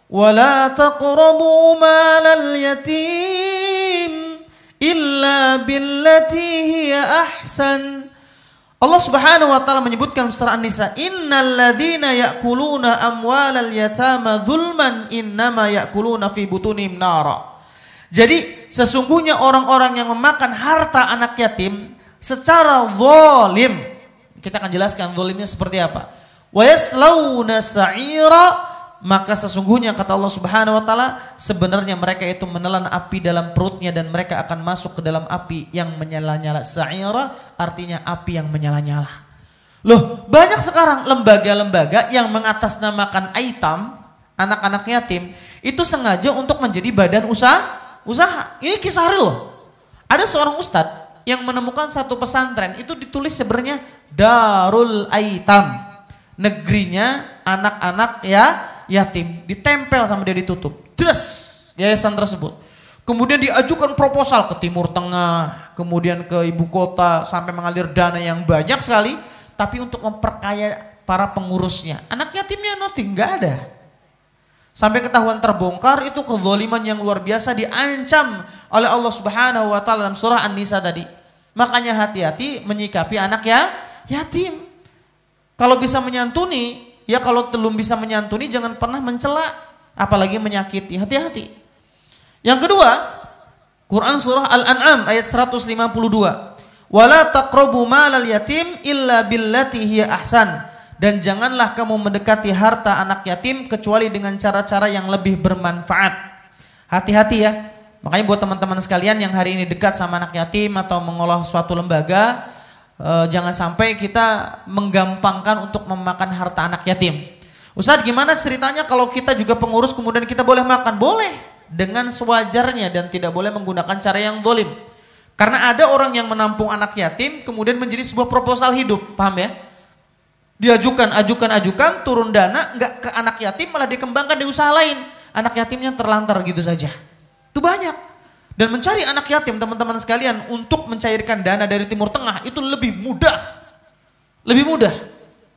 wala taqrabu malal yatim illa billati hiya ahsan. Allah Subhanahu wa taala menyebutkan surah An-Nisa, innal ladzina ya'kuluna amwalal yatama dzulman innama ya'kuluna fi butunihim nara. Jadi sesungguhnya orang-orang yang memakan harta anak yatim secara zalim, kita akan jelaskan zalimnya seperti apa. Wa yaslawna sa'ira, maka sesungguhnya kata Allah Subhanahu wa taala sebenarnya mereka itu menelan api dalam perutnya dan mereka akan masuk ke dalam api yang menyala-nyala. Sa'ira artinya api yang menyala-nyala. Loh, banyak sekarang lembaga-lembaga yang mengatasnamakan aitam, anak-anak yatim, itu sengaja untuk menjadi badan usaha. Ini kisah real loh. Ada seorang ustadz yang menemukan satu pesantren, itu ditulis sebenarnya Darul Aitam. Negerinya anak-anak yatim, ditempel sama dia, ditutup. Des, yayasan tersebut. Kemudian diajukan proposal ke Timur Tengah, kemudian ke ibu kota, sampai mengalir dana yang banyak sekali, tapi untuk memperkaya para pengurusnya. Anak yatimnya nothing, nggak ada. Sampai ketahuan terbongkar, itu kezaliman yang luar biasa diancam oleh Allah Subhanahu wa taala dalam surah An-Nisa tadi. Makanya hati-hati menyikapi anak yatim. Kalau bisa menyantuni, ya kalau belum bisa menyantuni jangan pernah mencela, apalagi menyakiti. Hati-hati. Yang kedua, Quran surah Al-An'am ayat 152. Wala taqrabu malal yatim illa billati hiya ahsan. Dan janganlah kamu mendekati harta anak yatim kecuali dengan cara-cara yang lebih bermanfaat. Hati-hati ya. Makanya buat teman-teman sekalian yang hari ini dekat sama anak yatim atau mengolah suatu lembaga, jangan sampai kita menggampangkan untuk memakan harta anak yatim. Ustadz, gimana ceritanya kalau kita juga pengurus kemudian kita boleh makan? Boleh, dengan sewajarnya dan tidak boleh menggunakan cara yang zalim. Karena ada orang yang menampung anak yatim kemudian menjadi sebuah proposal hidup, paham ya? Diajukan, turun dana, nggak ke anak yatim, malah dikembangkan di usaha lain. Anak yatimnya terlantar gitu saja. Itu banyak. Dan mencari anak yatim teman-teman sekalian untuk mencairkan dana dari Timur Tengah itu lebih mudah. Lebih mudah.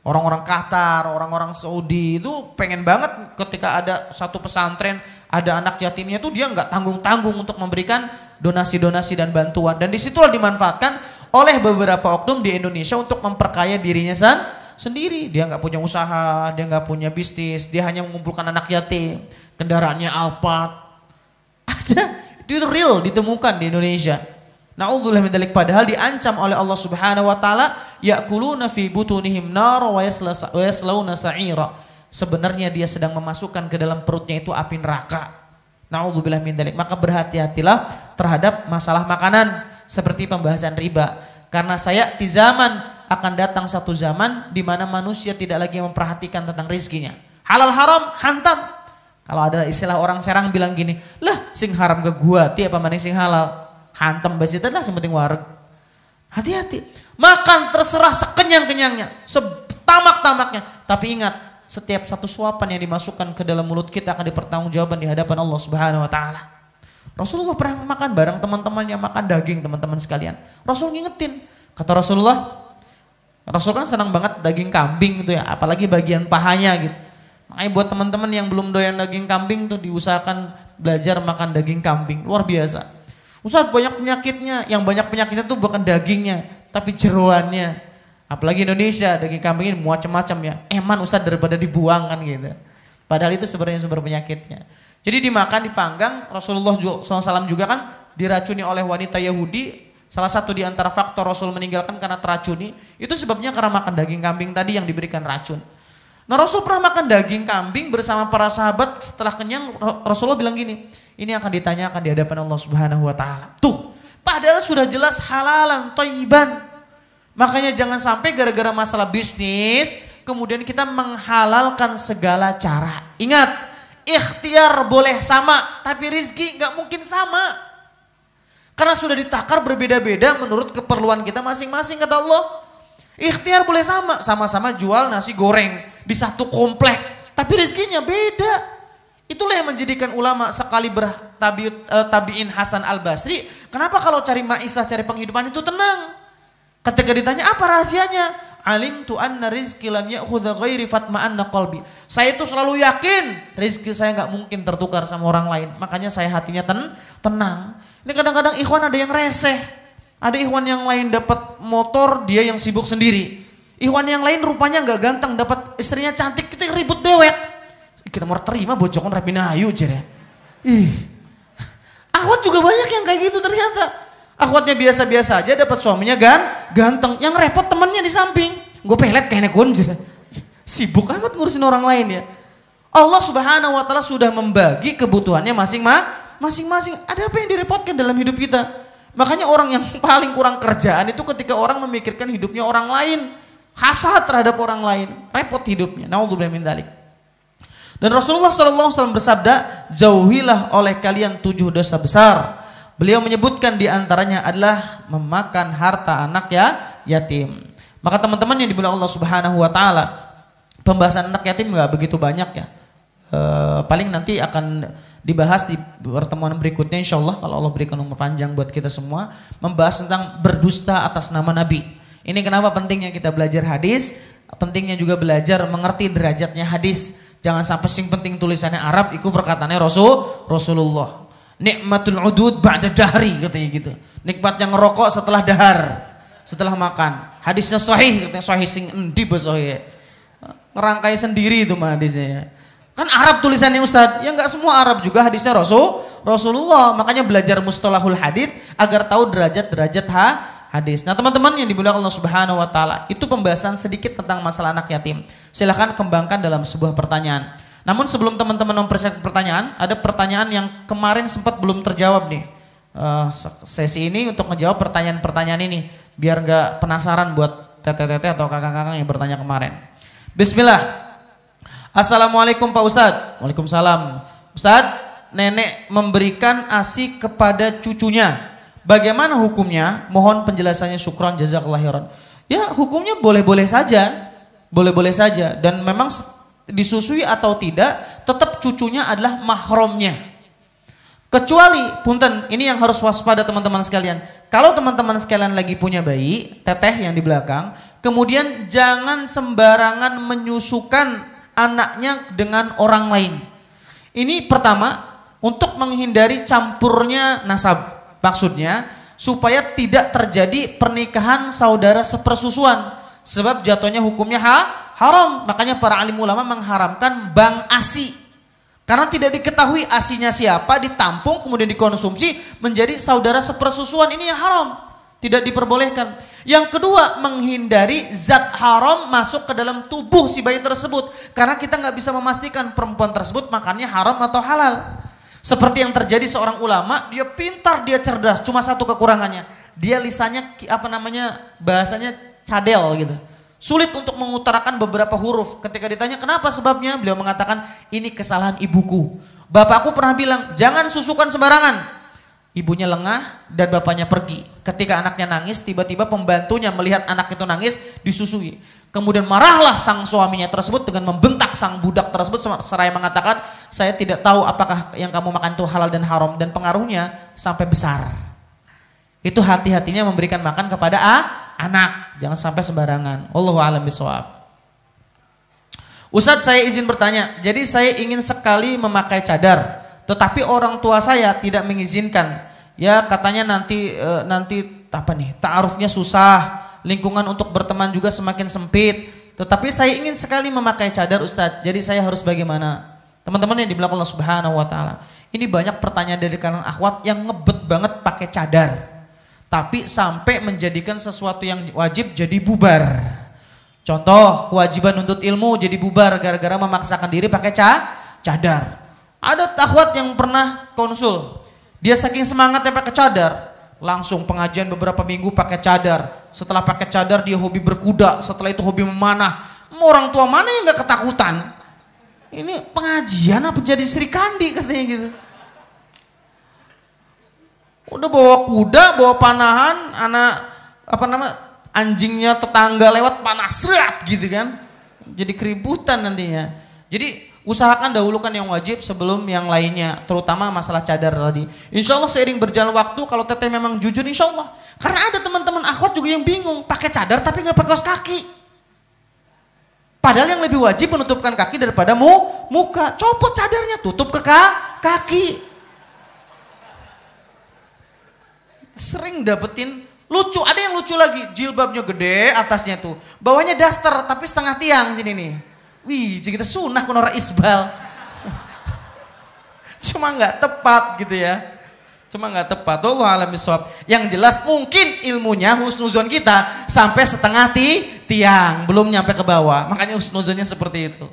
Orang-orang Qatar, orang-orang Saudi itu pengen banget ketika ada satu pesantren, ada anak yatimnya tuh dia nggak tanggung-tanggung untuk memberikan donasi-donasi dan bantuan. Dan disitulah dimanfaatkan oleh beberapa oknum di Indonesia untuk memperkaya dirinya sendiri. Dia nggak punya usaha, dia nggak punya bisnis, dia hanya mengumpulkan anak yatim, kendaraannya Alphard. Ada, itu real ditemukan di Indonesia. Na'udzubillah min dzalik, padahal diancam oleh Allah Subhanahu wa taala, ya'kuluna fi butunihim nar wa yaslawna sa'ira. Sebenarnya dia sedang memasukkan ke dalam perutnya itu api neraka. Na'udzubillah min dzalik. Maka berhati-hatilah terhadap masalah makanan seperti pembahasan riba. Karena sayati zaman, akan datang satu zaman di mana manusia tidak lagi memperhatikan tentang rizkinya. Halal haram hantam. Kalau ada istilah orang Serang bilang gini, lah sing haram ke gua, tiap apa sing halal. Hantam basita lah sepenting wareg. Hati-hati. Makan terserah sekenyang-kenyangnya, setamak-tamaknya. Tapi ingat, setiap satu suapan yang dimasukkan ke dalam mulut kita akan dipertanggungjawabkan di hadapan Allah Subhanahu wa taala. Rasulullah pernah makan bareng teman-temannya, makan daging teman-teman sekalian. Rasul ngingetin, kata Rasulullah, Rasul kan senang banget daging kambing gitu ya, apalagi bagian pahanya gitu. Makanya buat teman-teman yang belum doyan daging kambing tuh diusahakan belajar makan daging kambing, luar biasa. Ustaz banyak penyakitnya, yang banyak penyakitnya tuh bukan dagingnya, tapi jeroannya. Apalagi Indonesia, daging kambing ini macam-macam ya. Eman Ustaz daripada dibuang kan gitu. Padahal itu sebenarnya sumber penyakitnya. Jadi dimakan, dipanggang, Rasulullah SAW juga kan diracuni oleh wanita Yahudi. Salah satu di antara faktor Rasul meninggalkan karena teracuni, itu sebabnya karena makan daging kambing tadi yang diberikan racun. Nah Rasul pernah makan daging kambing bersama para sahabat, setelah kenyang Rasulullah bilang gini, ini akan ditanyakan di hadapan Allah Subhanahu wa taala. Tuh, padahal sudah jelas halalan, thayyiban. Makanya jangan sampai gara-gara masalah bisnis kemudian kita menghalalkan segala cara. Ingat, ikhtiar boleh sama, tapi rizki nggak mungkin sama. Karena sudah ditakar berbeda-beda menurut keperluan kita masing-masing kata Allah. Ikhtiar boleh sama, sama-sama jual nasi goreng di satu komplek, tapi rezekinya beda. Itulah yang menjadikan ulama sekali tabi'in Hasan al-Basri, kenapa kalau cari maisah, cari penghidupan itu tenang? Ketika ditanya apa rahasianya? Alimtu anna rizki lan ya'khudha ghairi fatma'anna qalbi. Saya itu selalu yakin rezeki saya nggak mungkin tertukar sama orang lain, makanya saya hatinya tenang. Ini kadang-kadang ikhwan ada yang reseh. Ada ikhwan yang lain dapat motor, dia yang sibuk sendiri. Ikhwan yang lain rupanya nggak ganteng, dapat istrinya cantik, kita ribut dewek. Kita mau terima bojokan rapina ayu aja ya. Akhwat juga banyak yang kayak gitu ternyata. Akhwatnya biasa-biasa aja dapat suaminya ganteng. Yang repot temannya di samping. Gue pelet kayaknya kun. Sibuk amat ngurusin orang lain ya. Allah Subhanahu wa taala sudah membagi kebutuhannya masing-masing. Ada apa yang direpotkan dalam hidup kita? Makanya orang yang paling kurang kerjaan itu ketika orang memikirkan hidupnya orang lain, hasad terhadap orang lain, repot hidupnya. Na'udzubillah min dzalik. Dan Rasulullah SAW bersabda, jauhilah oleh kalian 7 dosa besar. Beliau menyebutkan diantaranya adalah memakan harta anak yatim. Maka teman-teman yang dibilang Allah Subhanahu Wa Taala, pembahasan anak yatim nggak begitu banyak ya. Paling nanti akan dibahas di pertemuan berikutnya insyaallah kalau Allah berikan umur panjang buat kita semua, membahas tentang berdusta atas nama Nabi. Ini kenapa pentingnya kita belajar hadis, pentingnya juga belajar mengerti derajatnya hadis. Jangan sampai sing penting tulisannya Arab itu perkataannya Rasulullah. Nikmatul udud ba'da dahri katanya gitu. Nikmatnya ngerokok setelah dahar, setelah makan. Hadisnya sahih katanya, sahih sing endi sahih. Ngerangkai sendiri itu mah hadisnya. Kan Arab tulisannya Ustaz, ya enggak semua Arab juga hadisnya Rasulullah. Makanya belajar mustalahul hadis agar tahu derajat-derajat hadis. Nah teman-teman yang dimuliakan Allah Subhanahu Wa Taala, itu pembahasan sedikit tentang masalah anak yatim. Silahkan kembangkan dalam sebuah pertanyaan. Namun sebelum teman-teman mempersiapkan pertanyaan, ada pertanyaan yang kemarin sempat belum terjawab nih. Sesi ini untuk menjawab pertanyaan-pertanyaan ini, biar enggak penasaran buat tete-tete atau kakak-kakak yang bertanya kemarin. Bismillah. Assalamualaikum Pak Ustadz. Waalaikumsalam. Ustadz, nenek memberikan ASI kepada cucunya. Bagaimana hukumnya? Mohon penjelasannya, syukran jazakallahu khairan. Ya, hukumnya boleh-boleh saja. Boleh-boleh saja dan memang disusui atau tidak, tetap cucunya adalah mahramnya. Kecuali, punten, ini yang harus waspada teman-teman sekalian. Kalau teman-teman sekalian lagi punya bayi, teteh yang di belakang, Kemudian jangan sembarangan menyusukan anaknya dengan orang lain. Ini pertama, untuk menghindari campurnya nasab. Maksudnya supaya tidak terjadi pernikahan saudara sepersusuan. Sebab jatuhnya hukumnya haram. Makanya para alim ulama mengharamkan bang asi. Karena tidak diketahui asinya siapa, ditampung kemudian dikonsumsi menjadi saudara sepersusuan, ini yang haram. Tidak diperbolehkan. Yang kedua, menghindari zat haram masuk ke dalam tubuh si bayi tersebut. Karena kita nggak bisa memastikan perempuan tersebut makannya haram atau halal. Seperti yang terjadi seorang ulama, dia pintar, dia cerdas, cuma satu kekurangannya. Dia lisannya bahasanya cadel gitu. Sulit untuk mengutarakan beberapa huruf. Ketika ditanya kenapa sebabnya, beliau mengatakan ini kesalahan ibuku. Bapakku pernah bilang jangan susukan sembarangan. Ibunya lengah dan bapaknya pergi. Ketika anaknya nangis, tiba-tiba pembantunya melihat anak itu nangis, disusui. Kemudian marahlah sang suaminya tersebut dengan membentak sang budak tersebut seraya mengatakan, saya tidak tahu apakah yang kamu makan itu halal dan haram, dan pengaruhnya sampai besar. Itu hati-hatinya memberikan makan kepada anak, jangan sampai sembarangan. Wallahu a'lam bishawab. Ustadz, saya izin bertanya. Jadi saya ingin sekali memakai cadar, tetapi orang tua saya tidak mengizinkan. Ya katanya nanti ta'arufnya susah, lingkungan untuk berteman juga semakin sempit. Tetapi saya ingin sekali memakai cadar Ustadz. Jadi saya harus bagaimana? Teman-teman yang di belakang Allah Subhanahu wa taala. Ini banyak pertanyaan dari kalangan akhwat yang ngebet banget pakai cadar. Tapi sampai menjadikan sesuatu yang wajib jadi bubar. Contoh, kewajiban nuntut ilmu jadi bubar gara-gara memaksakan diri pakai cadar. Ada akhwat yang pernah konsul, dia saking semangatnya pakai cadar, langsung pengajian beberapa minggu pakai cadar. Setelah pakai cadar dia hobi berkuda, setelah itu hobi memanah. Orang tua mana yang gak ketakutan? Ini pengajian apa jadi Sri Kandi katanya gitu. Udah bawa kuda, bawa panahan, anjingnya tetangga lewat panah serat gitu kan. Jadi keributan nantinya. Jadi usahakan dahulukan yang wajib sebelum yang lainnya, terutama masalah cadar tadi. Insya Allah seiring berjalan waktu, kalau teteh memang jujur insya Allah. Karena ada teman-teman akhwat juga yang bingung, pakai cadar tapi nggak pakai kaos kaki. Padahal yang lebih wajib menutupkan kaki daripada muka. Copot cadarnya, tutup ke kaki. Sering dapetin lucu, ada yang lucu lagi, jilbabnya gede atasnya tuh, bawahnya daster tapi setengah tiang sini nih. Wih, jadi kita sunah kunora isbal. Cuma nggak tepat gitu ya. Cuma nggak tepat. Allah alam bisawab. Yang jelas mungkin ilmunya husnuzon kita sampai setengah tiang, belum nyampe ke bawah. Makanya husnuzonnya seperti itu.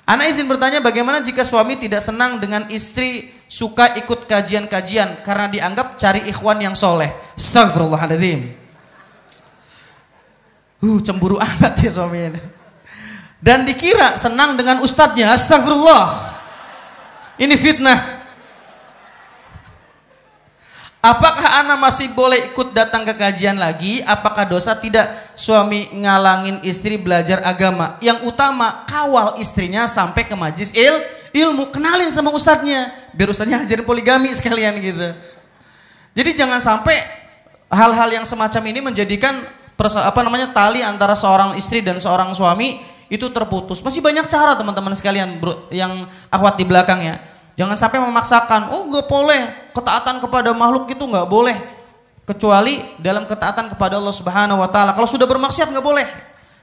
Ana izin bertanya, bagaimana jika suami tidak senang dengan istri suka ikut kajian-kajian karena dianggap cari ikhwan yang soleh? Astagfirullahaladzim. Cemburu amat ya suaminya. Dan dikira senang dengan ustadznya. Astagfirullah. Ini fitnah. Apakah ana masih boleh ikut datang ke kajian lagi? Apakah dosa tidak suami ngalangin istri belajar agama? Yang utama kawal istrinya sampai ke majlis ilmu, kenalin sama ustadznya, biar ustadznya ajarin poligami sekalian gitu. Jadi jangan sampai hal-hal yang semacam ini menjadikan tali antara seorang istri dan seorang suami itu terputus. Masih banyak cara teman-teman sekalian yang akhwat di belakangnya. Jangan sampai memaksakan, oh nggak boleh, ketaatan kepada makhluk itu nggak boleh, kecuali dalam ketaatan kepada Allah Subhanahu Wa Taala. Kalau sudah bermaksiat nggak boleh,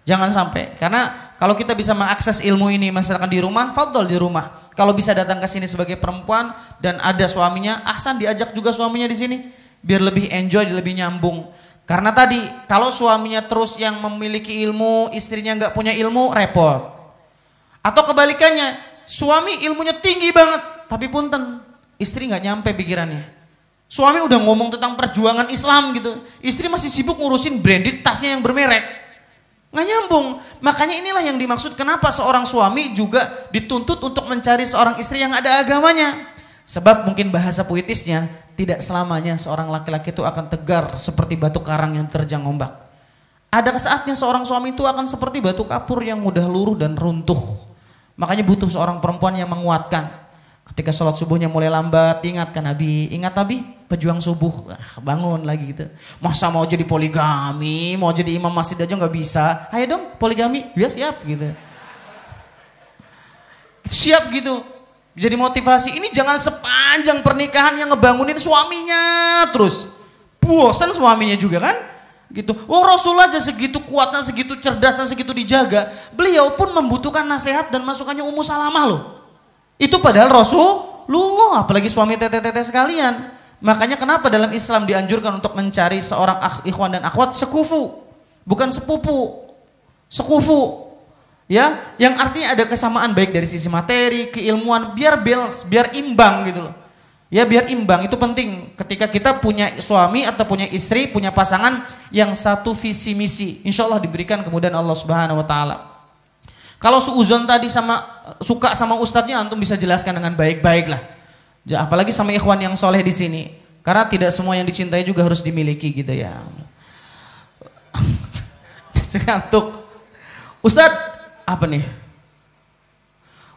jangan sampai. Karena kalau kita bisa mengakses ilmu ini misalkan di rumah, fadhol di rumah. Kalau bisa datang ke sini sebagai perempuan dan ada suaminya, ahsan diajak juga suaminya di sini, biar lebih enjoy, lebih nyambung. Karena tadi kalau suaminya terus yang memiliki ilmu, istrinya nggak punya ilmu, repot. Atau kebalikannya, suami ilmunya tinggi banget, tapi punten, istri nggak nyampe pikirannya. Suami udah ngomong tentang perjuangan Islam gitu, istri masih sibuk ngurusin branded tasnya yang bermerek, nggak nyambung. Makanya inilah yang dimaksud kenapa seorang suami juga dituntut untuk mencari seorang istri yang ada agamanya. Sebab mungkin bahasa puitisnya, tidak selamanya seorang laki-laki itu akan tegar seperti batu karang yang terjang ombak. Ada saatnya seorang suami itu akan seperti batu kapur yang mudah luruh dan runtuh. Makanya butuh seorang perempuan yang menguatkan. Ketika sholat subuhnya mulai lambat, ingatkan Nabi. Ingat Nabi? pejuang subuh, bangun lagi gitu. Masa mau jadi poligami, mau jadi imam masjid aja nggak bisa. Ayo dong poligami, ya siap gitu. Siap gitu. Jadi motivasi. Ini jangan sepanjang pernikahan yang ngebangunin suaminya terus. Bosan suaminya juga kan? Gitu. Oh Rasul aja segitu kuatnya, segitu cerdasnya, segitu dijaga. Beliau pun membutuhkan nasihat dan masukannya Ummu Salamah loh. Itu padahal Rasulullah, apalagi suami tete-tete sekalian. Makanya kenapa dalam Islam dianjurkan untuk mencari seorang ikhwan dan akhwat sekufu, bukan sepupu, sekufu. Ya, yang artinya ada kesamaan baik dari sisi materi, keilmuan, biar balance, biar imbang gitu loh. Ya biar imbang, itu penting ketika kita punya suami atau punya istri, punya pasangan yang satu visi misi. Insya Allah diberikan kemudahan Allah Subhanahu Wa Taala. Kalau suuzon tadi suka sama ustadznya, antum bisa jelaskan dengan baik-baik lah. Apalagi sama ikhwan yang soleh di sini, karena tidak semua yang dicintai juga harus dimiliki gitu ya. Ngantuk. Ustadz, apa nih?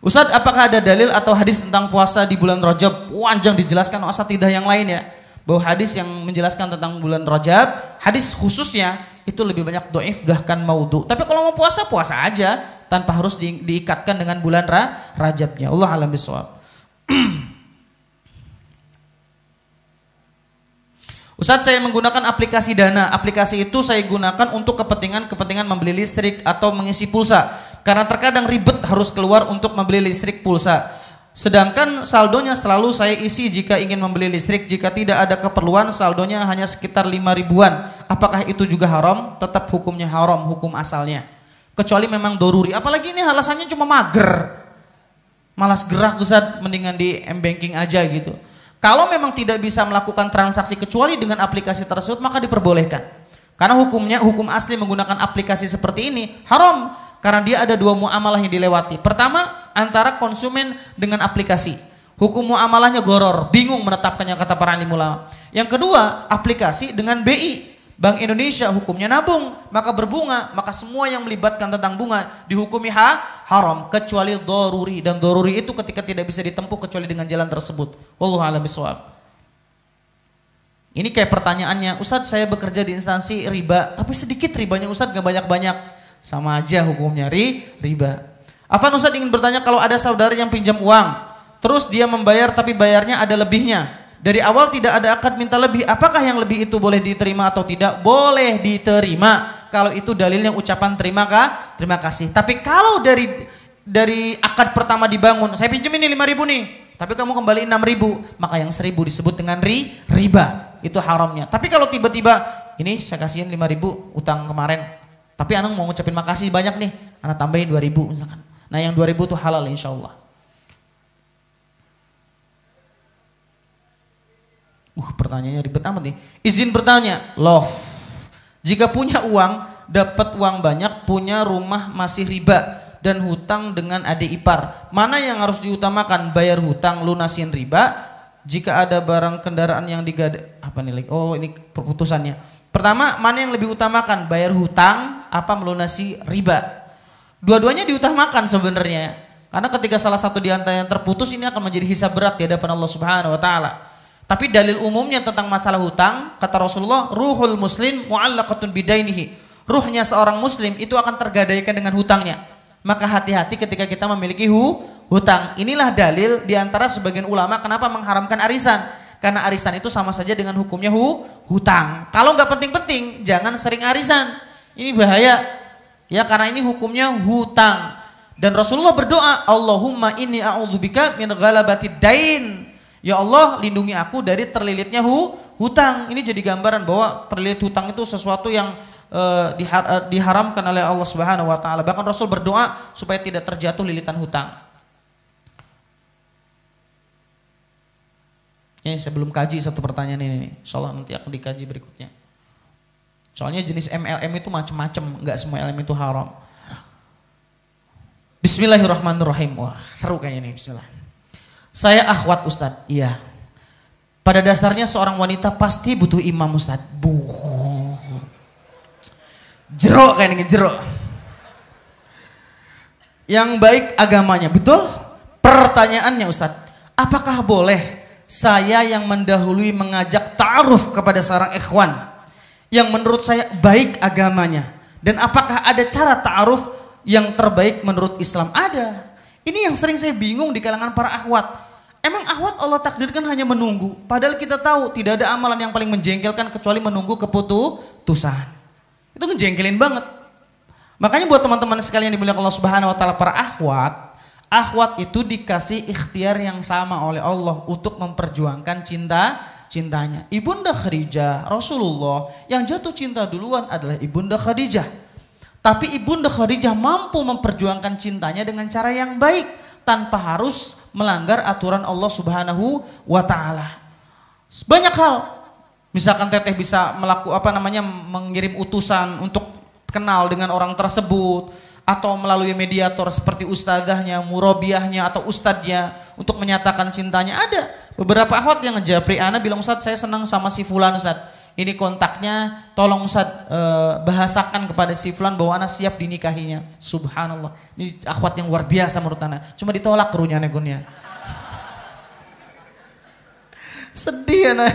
Ustadz, apakah ada dalil atau hadis tentang puasa di bulan Rajab? Panjang dijelaskan asatidah yang lain ya. Bahwa hadis yang menjelaskan tentang bulan Rajab, hadis khususnya itu lebih banyak doif bahkan maudhu. Tapi kalau mau puasa, puasa aja tanpa harus diikatkan dengan bulan Rajabnya. Allah alam bisawab. Ustadz, saya menggunakan aplikasi Dana. Aplikasi itu saya gunakan untuk kepentingan membeli listrik atau mengisi pulsa. Karena terkadang ribet harus keluar untuk membeli listrik pulsa. Sedangkan saldonya selalu saya isi jika ingin membeli listrik. Jika tidak ada keperluan, saldonya hanya sekitar 5 ribuan. Apakah itu juga haram? Tetap hukumnya haram, hukum asalnya. Kecuali memang doruri. Apalagi ini alasannya cuma mager. Malas gerak Ustadz, mendingan di M-Banking aja gitu. Kalau memang tidak bisa melakukan transaksi kecuali dengan aplikasi tersebut, maka diperbolehkan. Karena hukum asli menggunakan aplikasi seperti ini haram. Karena dia ada dua muamalah yang dilewati. Pertama, antara konsumen dengan aplikasi. Hukum muamalahnya goror, bingung menetapkannya kata para alim ulama. Yang kedua, aplikasi dengan BI. Bank Indonesia hukumnya nabung, maka berbunga, maka semua yang melibatkan tentang bunga dihukumi haram kecuali doruri, dan doruri itu ketika tidak bisa ditempuh kecuali dengan jalan tersebut. Wallahu a'lam bishawab. Ini kayak pertanyaannya, Ustadz saya bekerja di instansi riba, tapi sedikit ribanya Ustadz, gak banyak-banyak. Sama aja hukumnya riba. Afan Ustadz ingin bertanya, kalau ada saudara yang pinjam uang, terus dia membayar tapi bayarnya ada lebihnya. Dari awal tidak ada akad minta lebih, apakah yang lebih itu boleh diterima atau tidak? Boleh diterima kalau itu dalilnya ucapan terima kasih. Tapi kalau dari akad pertama dibangun, saya pinjam ini 5 ribu nih, tapi kamu kembali 6 ribu, maka yang 1.000 disebut dengan riba, itu haramnya. Tapi kalau tiba-tiba ini saya kasihin 5 ribu utang kemarin, tapi anak mau ngucapin makasih banyak nih, anak tambahin 2 ribu misalkan. Nah yang 2 ribu itu halal insya Allah. Pertanyaannya ribet amat nih. Izin bertanya, love. Jika punya uang, dapat uang banyak, punya rumah masih riba dan hutang dengan adik ipar, mana yang harus diutamakan? Bayar hutang, lunasin riba? Jika ada barang kendaraan yang apa nih lagi? Oh, ini perputusannya. Pertama, mana yang lebih utamakan? Bayar hutang apa melunasi riba? Dua-duanya diutamakan sebenarnya. Karena ketika salah satu di antara yang terputus, ini akan menjadi hisab berat di hadapan Allah Subhanahu wa taala. Tapi dalil umumnya tentang masalah hutang, kata Rasulullah, ruhul muslim mu'allaqatun bidainihi. Ruhnya seorang muslim itu akan tergadaikan dengan hutangnya. Maka hati-hati ketika kita memiliki hutang. Inilah dalil diantara sebagian ulama kenapa mengharamkan arisan. Karena arisan itu sama saja dengan hukumnya hutang. Kalau nggak penting-penting, jangan sering arisan. Ini bahaya. Ya karena ini hukumnya hutang. Dan Rasulullah berdoa, Allahumma inni a'udzubika min ghalabatid dain. Ya Allah, lindungi aku dari terlilitnya hutang. Ini jadi gambaran bahwa terlilit hutang itu sesuatu yang diharamkan oleh Allah Subhanahu wa taala. Bahkan Rasul berdoa supaya tidak terjatuh lilitan hutang. Ini saya belum kaji satu pertanyaan ini. Insyaallah nanti akan dikaji berikutnya. Soalnya jenis MLM itu macam-macam, enggak semua MLM itu haram. Bismillahirrahmanirrahim. Wah, seru kayaknya nih, bismillah. Saya akhwat Ustadz, iya. Pada dasarnya seorang wanita pasti butuh imam Ustadz. Jeruk kayak ini, jeruk. Yang baik agamanya, betul? Pertanyaannya Ustadz, apakah boleh saya yang mendahului mengajak ta'aruf kepada seorang ikhwan yang menurut saya baik agamanya. Dan apakah ada cara ta'aruf yang terbaik menurut Islam? Ada. Ini yang sering saya bingung di kalangan para akhwat. Emang akhwat Allah takdirkan hanya menunggu, padahal kita tahu tidak ada amalan yang paling menjengkelkan kecuali menunggu keputusan. Itu ngejengkelin banget. Makanya buat teman-teman sekalian dimuliakan Allah Subhanahu wa taala, para akhwat itu dikasih ikhtiar yang sama oleh Allah untuk memperjuangkan cintanya. Ibunda Khadijah, Rasulullah yang jatuh cinta duluan adalah Ibunda Khadijah. Tapi Ibunda Khadijah mampu memperjuangkan cintanya dengan cara yang baik tanpa harus melanggar aturan Allah Subhanahu wa taala. Banyak hal. Misalkan teteh bisa mengirim utusan untuk kenal dengan orang tersebut, atau melalui mediator seperti ustadzahnya, murabiahnya atau ustadznya untuk menyatakan cintanya. Ada beberapa akhwat yang ngejapri ana bilang, Ustadz saya senang sama si fulan Ustadz, ini kontaknya tolong Ustadz bahasakan kepada si fulan bahwa ana siap dinikahinya. Subhanallah, ini akhwat yang luar biasa menurut ana, cuma ditolak kerunya negonya. Sedih ana.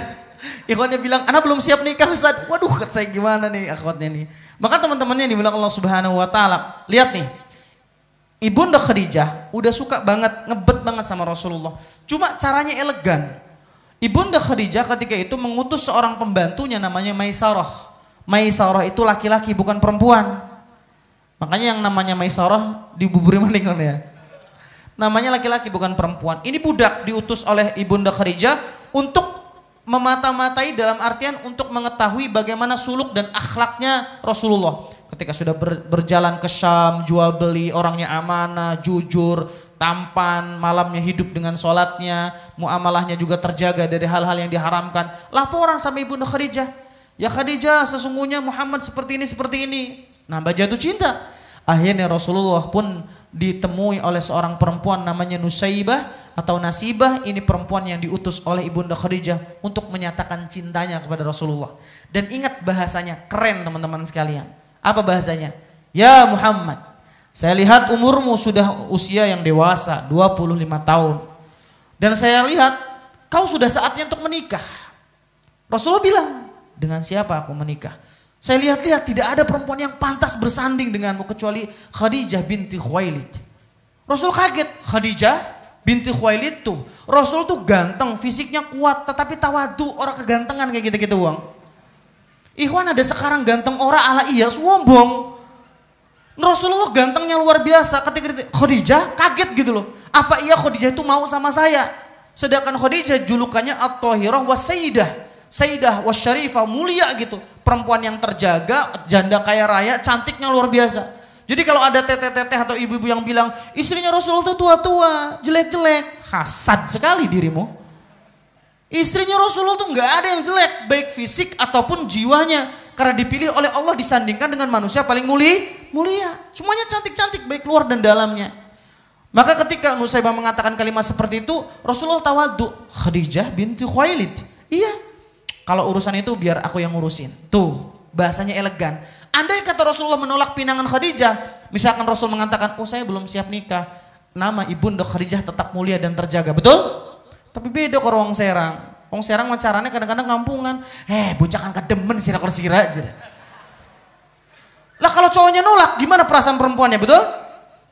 Ikhwannya bilang, ana belum siap nikah Ustadz. Waduh, saya gimana nih akhwatnya nih. Maka teman-temannya dibilang Allah Subhanahu wa taala, lihat nih. Ibunda Khadijah udah suka banget, ngebet banget sama Rasulullah. Cuma caranya elegan. Ibunda Khadijah ketika itu mengutus seorang pembantunya namanya Maisarah. Maisarah itu laki-laki bukan perempuan. Makanya yang namanya Maisarah dibuburi maningon ya. Namanya laki-laki bukan perempuan. Ini budak diutus oleh Ibunda Khadijah untuk memata-matai, dalam artian untuk mengetahui bagaimana suluk dan akhlaknya Rasulullah. Ketika sudah berjalan ke Syam, jual beli, orangnya amanah, jujur, tampan, malamnya hidup dengan sholatnya, muamalahnya juga terjaga dari hal-hal yang diharamkan. Laporan sama Ibunda Khadijah, ya Khadijah sesungguhnya Muhammad seperti ini. Nambah jatuh cinta. Akhirnya Rasulullah pun ditemui oleh seorang perempuan namanya Nusaibah atau Nasibah. Ini perempuan yang diutus oleh Ibunda Khadijah untuk menyatakan cintanya kepada Rasulullah. Dan ingat bahasanya, keren teman-teman sekalian. Apa bahasanya? Ya Muhammad, saya lihat umurmu sudah usia yang dewasa, 25 tahun. Dan saya lihat kau sudah saatnya untuk menikah. Rasulullah bilang, dengan siapa aku menikah? Saya lihat-lihat tidak ada perempuan yang pantas bersanding denganmu kecuali Khadijah binti Khuwailid. Rasul kaget, Khadijah binti Khuwailid tuh. Rasul tuh ganteng, fisiknya kuat, tetapi tawadu, orang kegantengan kayak gitu-gitu uang. Ikhwan, ada sekarang ganteng orang ala iya, sombong. Rasulullah gantengnya luar biasa, ketika Khadijah kaget gitu loh. Apa iya Khadijah itu mau sama saya? Sedangkan Khadijah julukannya At-Tahirah wa Sayyidah. Sayyidah wa Syarifah, mulia gitu. Perempuan yang terjaga, janda kaya raya, cantiknya luar biasa. Jadi kalau ada teteh-teteh atau ibu-ibu yang bilang istrinya Rasulullah itu tua-tua, jelek-jelek, hasad sekali dirimu. Istrinya Rasulullah tuh nggak ada yang jelek, baik fisik ataupun jiwanya, karena dipilih oleh Allah disandingkan dengan manusia paling mulia. Semuanya cantik-cantik, baik luar dan dalamnya. Maka ketika Nusaibah mengatakan kalimat seperti itu, Rasulullah tawadu, Khadijah binti Khuwailid. Iya, kalau urusan itu biar aku yang ngurusin. Tuh, bahasanya elegan. Andai kata Rasulullah menolak pinangan Khadijah, misalkan Rasul mengatakan, oh saya belum siap nikah, nama Ibunda Khadijah tetap mulia dan terjaga, betul? Tapi beda kalau wong Serang. Wong Serang macaranya kadang-kadang kampungan. Bocah kan kedemen sira-sira aja. Lah kalau cowoknya nolak, gimana perasaan perempuannya, betul?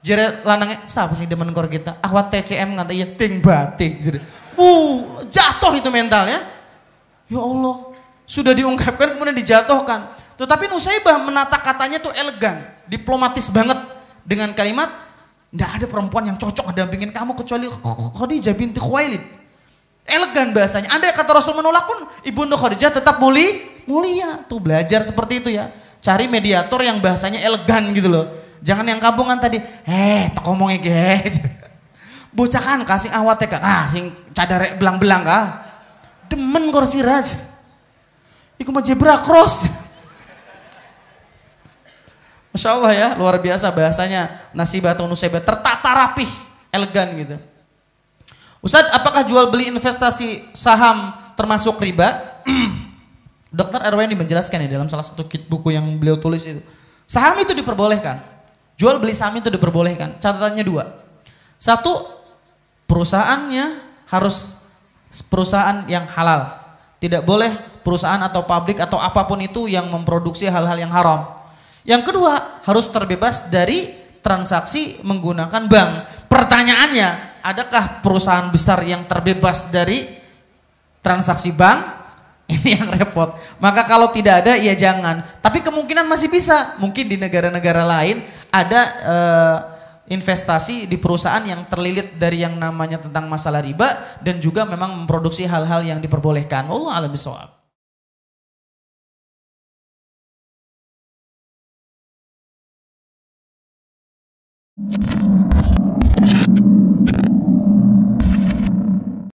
Jadi lanangnya, siapa sih demen kor kita? Ahwat TCM ngata iya ting batik. Jadi, jatuh itu mentalnya. Ya Allah, sudah diungkapkan kemudian dijatuhkan. Tetapi Nusaibah menata katanya tuh elegan, diplomatis banget dengan kalimat, nggak ada perempuan yang cocok ngedampingin kamu kecuali Khadijah binti Khuwailid. Elegan bahasanya. Andai kata Rasul menolak pun Ibunda Khadijah tetap mulia. Tuh belajar seperti itu ya. Cari mediator yang bahasanya elegan gitu loh. Jangan yang kampungan tadi, tak ngomongnya ge. Bocah kan kasih awat ya, sing cadare belang-belang demen kursi raj. Iku mah zebra cross. Masya Allah ya, luar biasa bahasanya Nasibah atau Nusaibah, tertata rapih, elegan gitu. Ustadz, apakah jual beli investasi saham termasuk riba? Dr. Erwin menjelaskan ya dalam salah satu buku yang beliau tulis itu. Saham itu diperbolehkan. Jual beli saham itu diperbolehkan. Catatannya 2. 1, perusahaannya harus perusahaan yang halal. Tidak boleh perusahaan atau pabrik atau apapun itu yang memproduksi hal-hal yang haram. Yang kedua, harus terbebas dari transaksi menggunakan bank. Pertanyaannya, adakah perusahaan besar yang terbebas dari transaksi bank? Ini yang repot. Maka kalau tidak ada, ya jangan. Tapi kemungkinan masih bisa. Mungkin di negara-negara lain ada investasi di perusahaan yang terlilit dari yang namanya tentang masalah riba dan juga memang memproduksi hal-hal yang diperbolehkan. Wallahu a'lam bishawab.